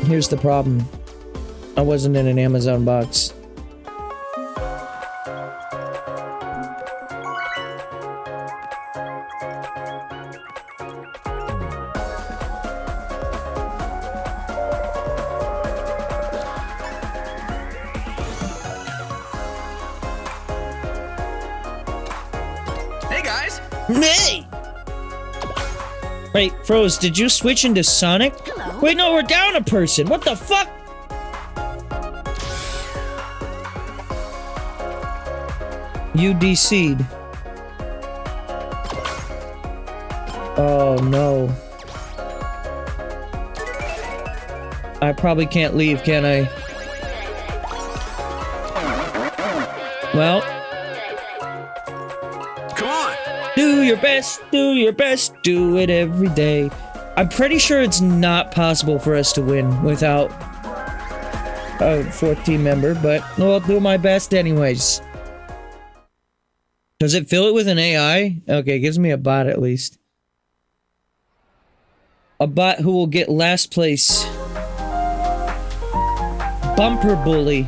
Speaker 1: Here's the problem. I wasn't in an Amazon box.
Speaker 5: Hey guys!
Speaker 1: Hey! Wait, Froze, did you switch into Sonic?
Speaker 3: Hello.
Speaker 1: Wait, no, we're down a person. What the fuck? You DC'd. Oh no. I probably can't leave, can I? Well.
Speaker 5: Come on!
Speaker 1: Do your best, do it every day. I'm pretty sure it's not possible for us to win without a 4th team member, but I'll do my best anyways. Does it fill it with an AI? Okay, it gives me a bot at least. A bot who will get last place. Bumper bully.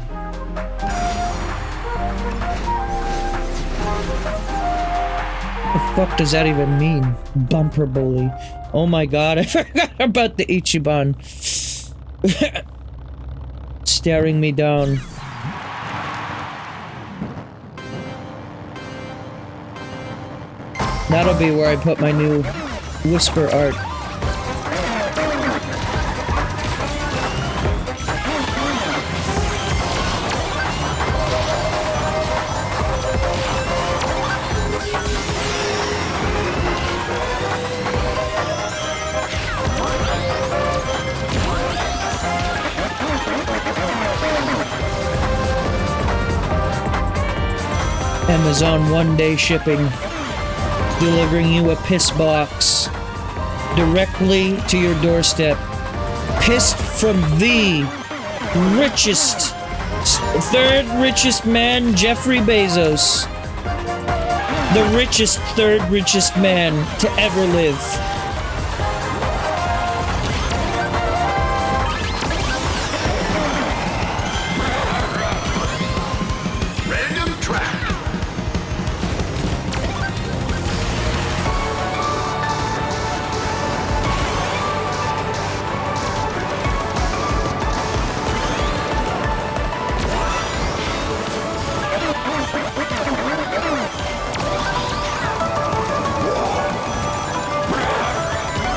Speaker 1: What the fuck does that even mean? Bumper bully. Oh my god, I forgot about the Ichiban. staring me down. That'll be where I put my new whisper art. Amazon one-day shipping, delivering you a piss box directly to your doorstep. Pissed from the richest, third richest man, Jeffrey Bezos. The richest, third richest man to ever live.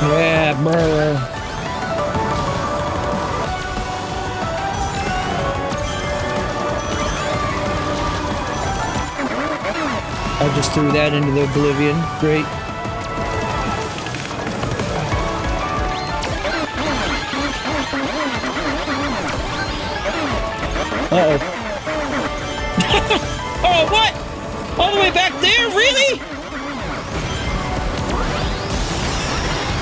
Speaker 1: Yeah, brr. I just threw that into the oblivion. Great. Uh-oh. Oh, what? All the way back there? Really?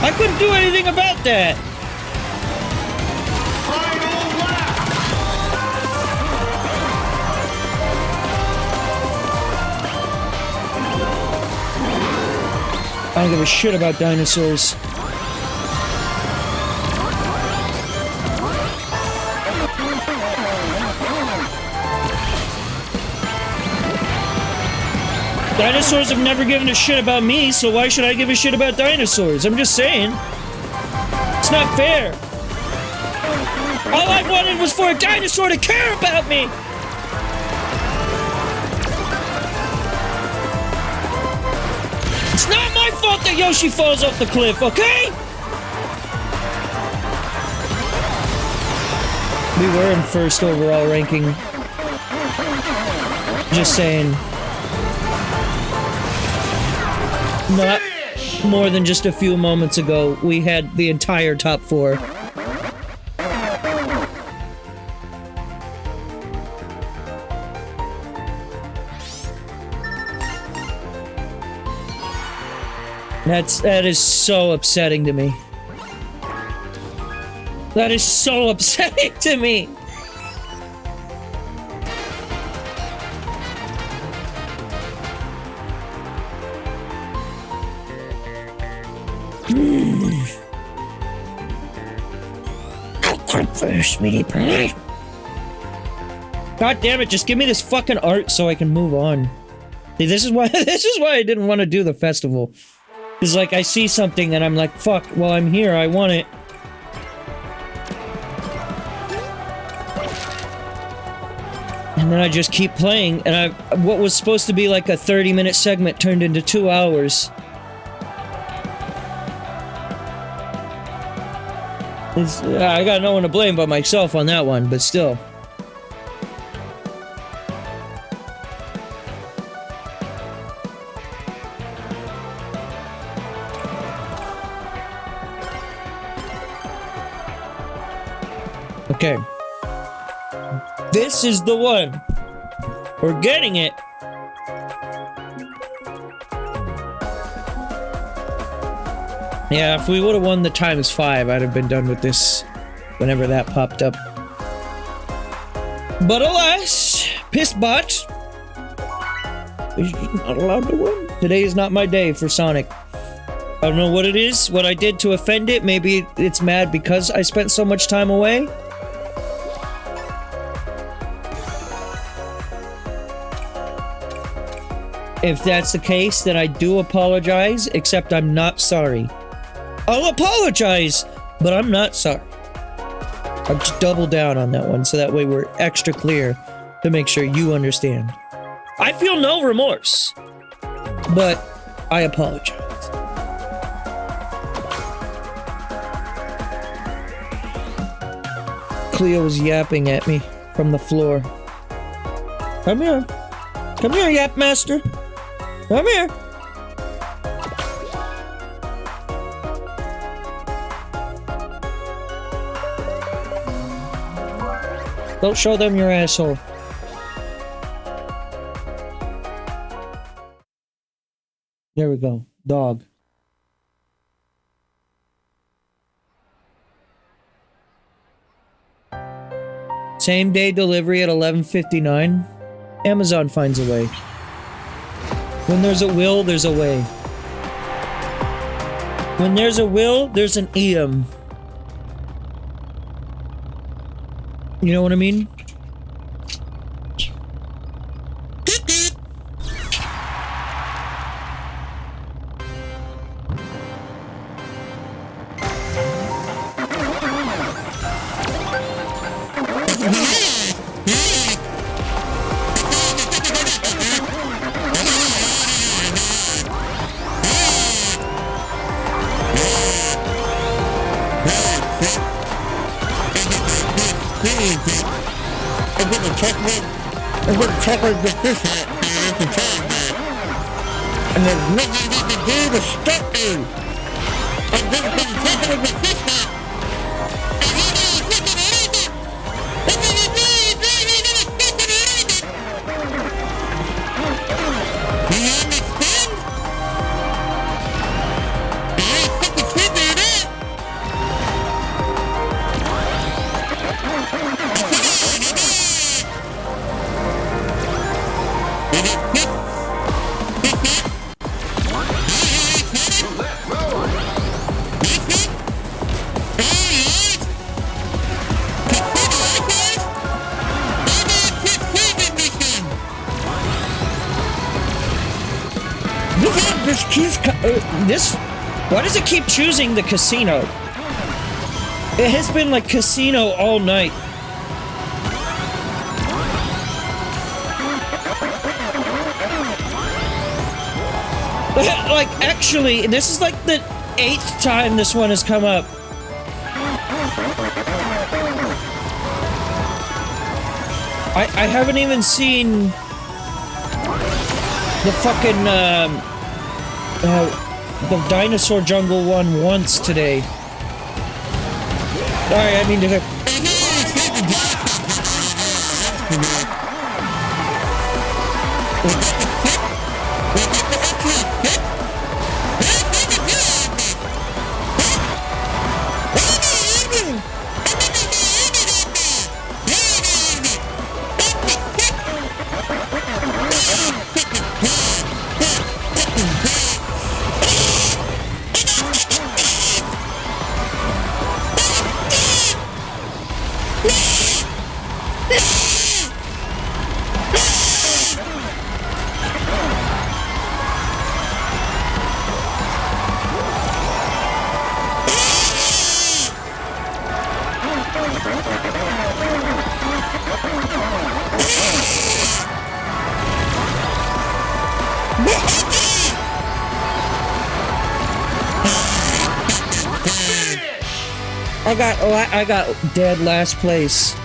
Speaker 1: I couldn't do anything about that. I don't give a shit about dinosaurs. Dinosaurs have never given a shit about me, so why should I give a shit about dinosaurs? I'm just saying. It's not fair. All I wanted was for a dinosaur to care about me! It's not my fault that Yoshi falls off the cliff, okay? We were in first overall ranking. Just saying. Not more than just a few moments ago, we had the entire top 4. That is so upsetting to me. That is so upsetting to me. Sweetie pie. God damn it, just give me this fucking art so I can move on. See, this is why I didn't want to do the festival. It's like I see something and I'm like, fuck, well I'm here, I want it. And then I just keep playing, and what was supposed to be like a 30-minute segment turned into 2 hours. I got no one to blame but myself on that one, but still. Okay. This is the one. We're getting it. Yeah, if we would have won the ×5, I'd have been done with this whenever that popped up. But alas, Pissbot is not allowed to win. Today is not my day for Sonic. I don't know what it is, what I did to offend it. Maybe it's mad because I spent so much time away. If that's the case, then I do apologize, except I'm not sorry. I'll apologize, but I'm not sorry. I'll just double down on that one so that way we're extra clear to make sure you understand. I feel no remorse, but I apologize. Cleo was yapping at me from the floor. Come here. Come here, Yap Master. Come here. Don't show them your asshole. There we go. Dog. Same day delivery at 11:59. Amazon finds a way. When there's a will, there's a way. When there's a will, there's an EM. You know what I mean?
Speaker 6: I'm gonna check with the fish hat, man, to tell you that. And there's nothing you can do to stop me. I'm gonna be checking with the fish hat. And you're gonna check it anything. And when you do, you're gonna stop it anything. Do you understand? You ain't fucking figuring it out.
Speaker 1: This, why does it keep choosing the casino? It has been like casino all night. Like, actually, this is like the 8th time this one has come up. I haven't even seen the fucking, the dinosaur jungle one once today. Sorry, I mean to... I got dead last place.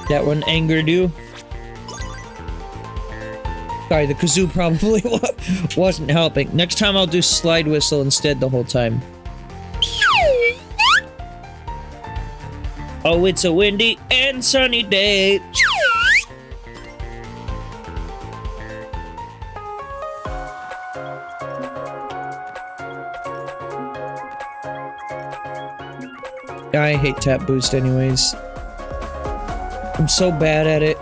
Speaker 1: That one angered you? Sorry, the kazoo probably wasn't helping. Next time I'll do slide whistle instead the whole time. Oh, it's a windy and sunny day. I hate tap boost anyways. I'm so bad at it.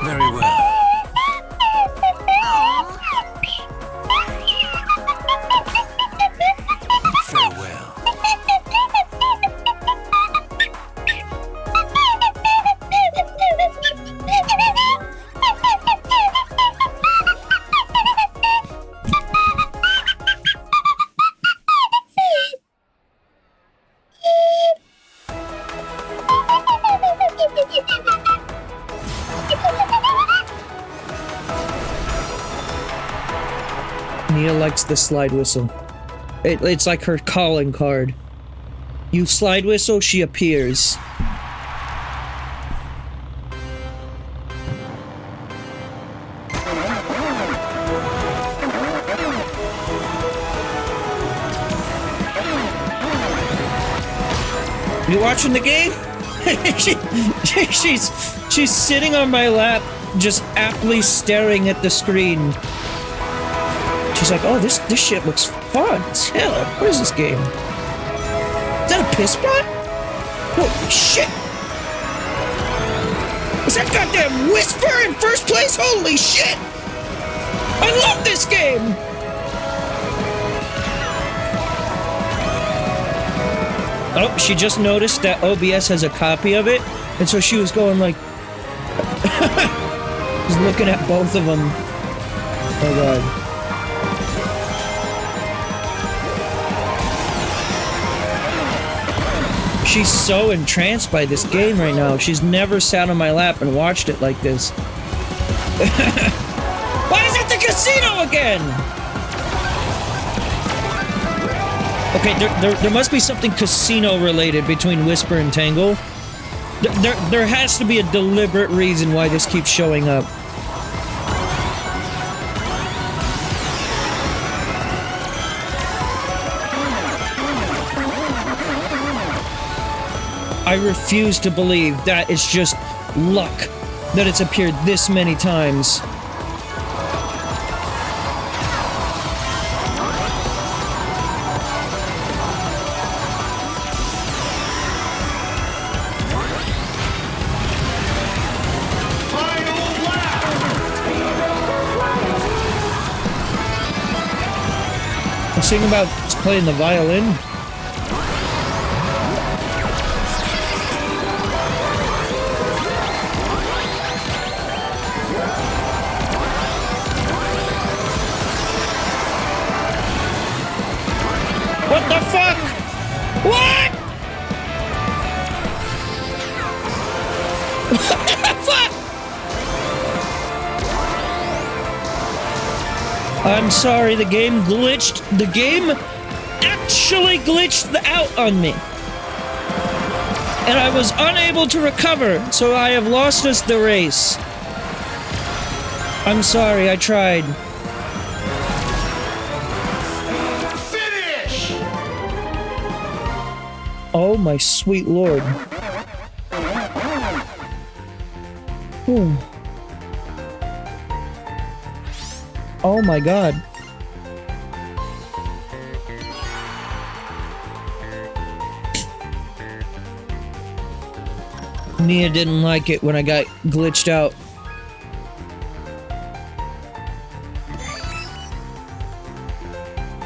Speaker 2: Very well. Farewell.
Speaker 1: Nia likes the slide whistle. It's like her calling card. You slide whistle, she appears. You watching the game? she's sitting on my lap, just aptly staring at the screen. She's like, oh, this shit looks fun as hell. What is this game? Is that a piss bot? Holy shit! Is that goddamn Whisper in first place? Holy shit! I love this game! Oh, she just noticed that OBS has a copy of it, and so she was going like... Just looking at both of them. Oh god. She's so entranced by this game right now. She's never sat on my lap and watched it like this. Why is it the casino again? Okay, there must be something casino related between Whisper and Tangle. There has to be a deliberate reason why this keeps showing up. I refuse to believe that it's just luck that it's appeared this many times. I was thinking about playing the violin. What the fuck? What? What the fuck? I'm sorry, the game glitched. The game actually glitched out on me. And I was unable to recover, so I have lost us the race. I'm sorry, I tried. Oh my sweet lord. Ooh. Oh my god. Nia didn't like it when I got glitched out.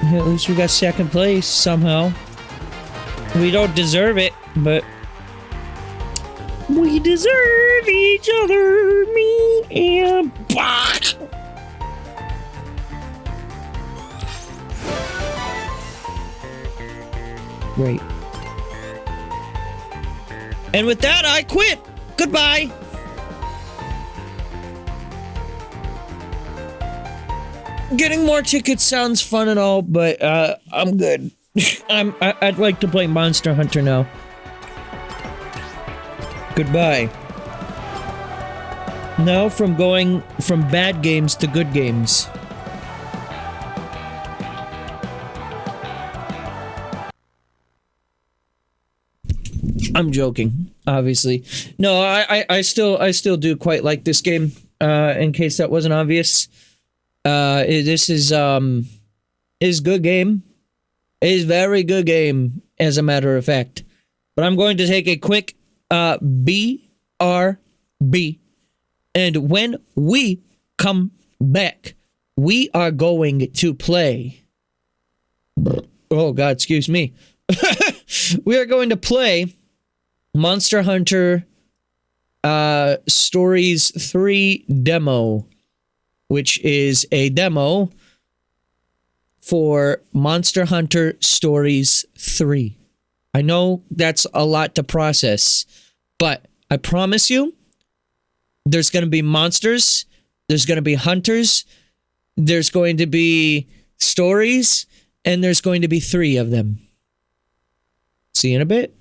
Speaker 1: At least we got second place somehow. We don't deserve it, but we deserve each other, me and Bach. Great. And with that, I quit. Goodbye. Getting more tickets sounds fun and all, but I'm good. I'd like to play Monster Hunter now. Goodbye. Now from going from bad games to good games. I'm joking, obviously. No, I still do quite like this game. In case that wasn't obvious, this is good game. It is very good game, as a matter of fact. But I'm going to take a quick BRB, and when we come back, we are going to play. Oh God, excuse me. We are going to play Monster Hunter Stories 3 demo, which is a demo for Monster Hunter Stories 3. I know that's a lot to process, but I promise you, there's going to be monsters, there's going to be hunters, there's going to be stories, and there's going to be 3 of them. See you in a bit.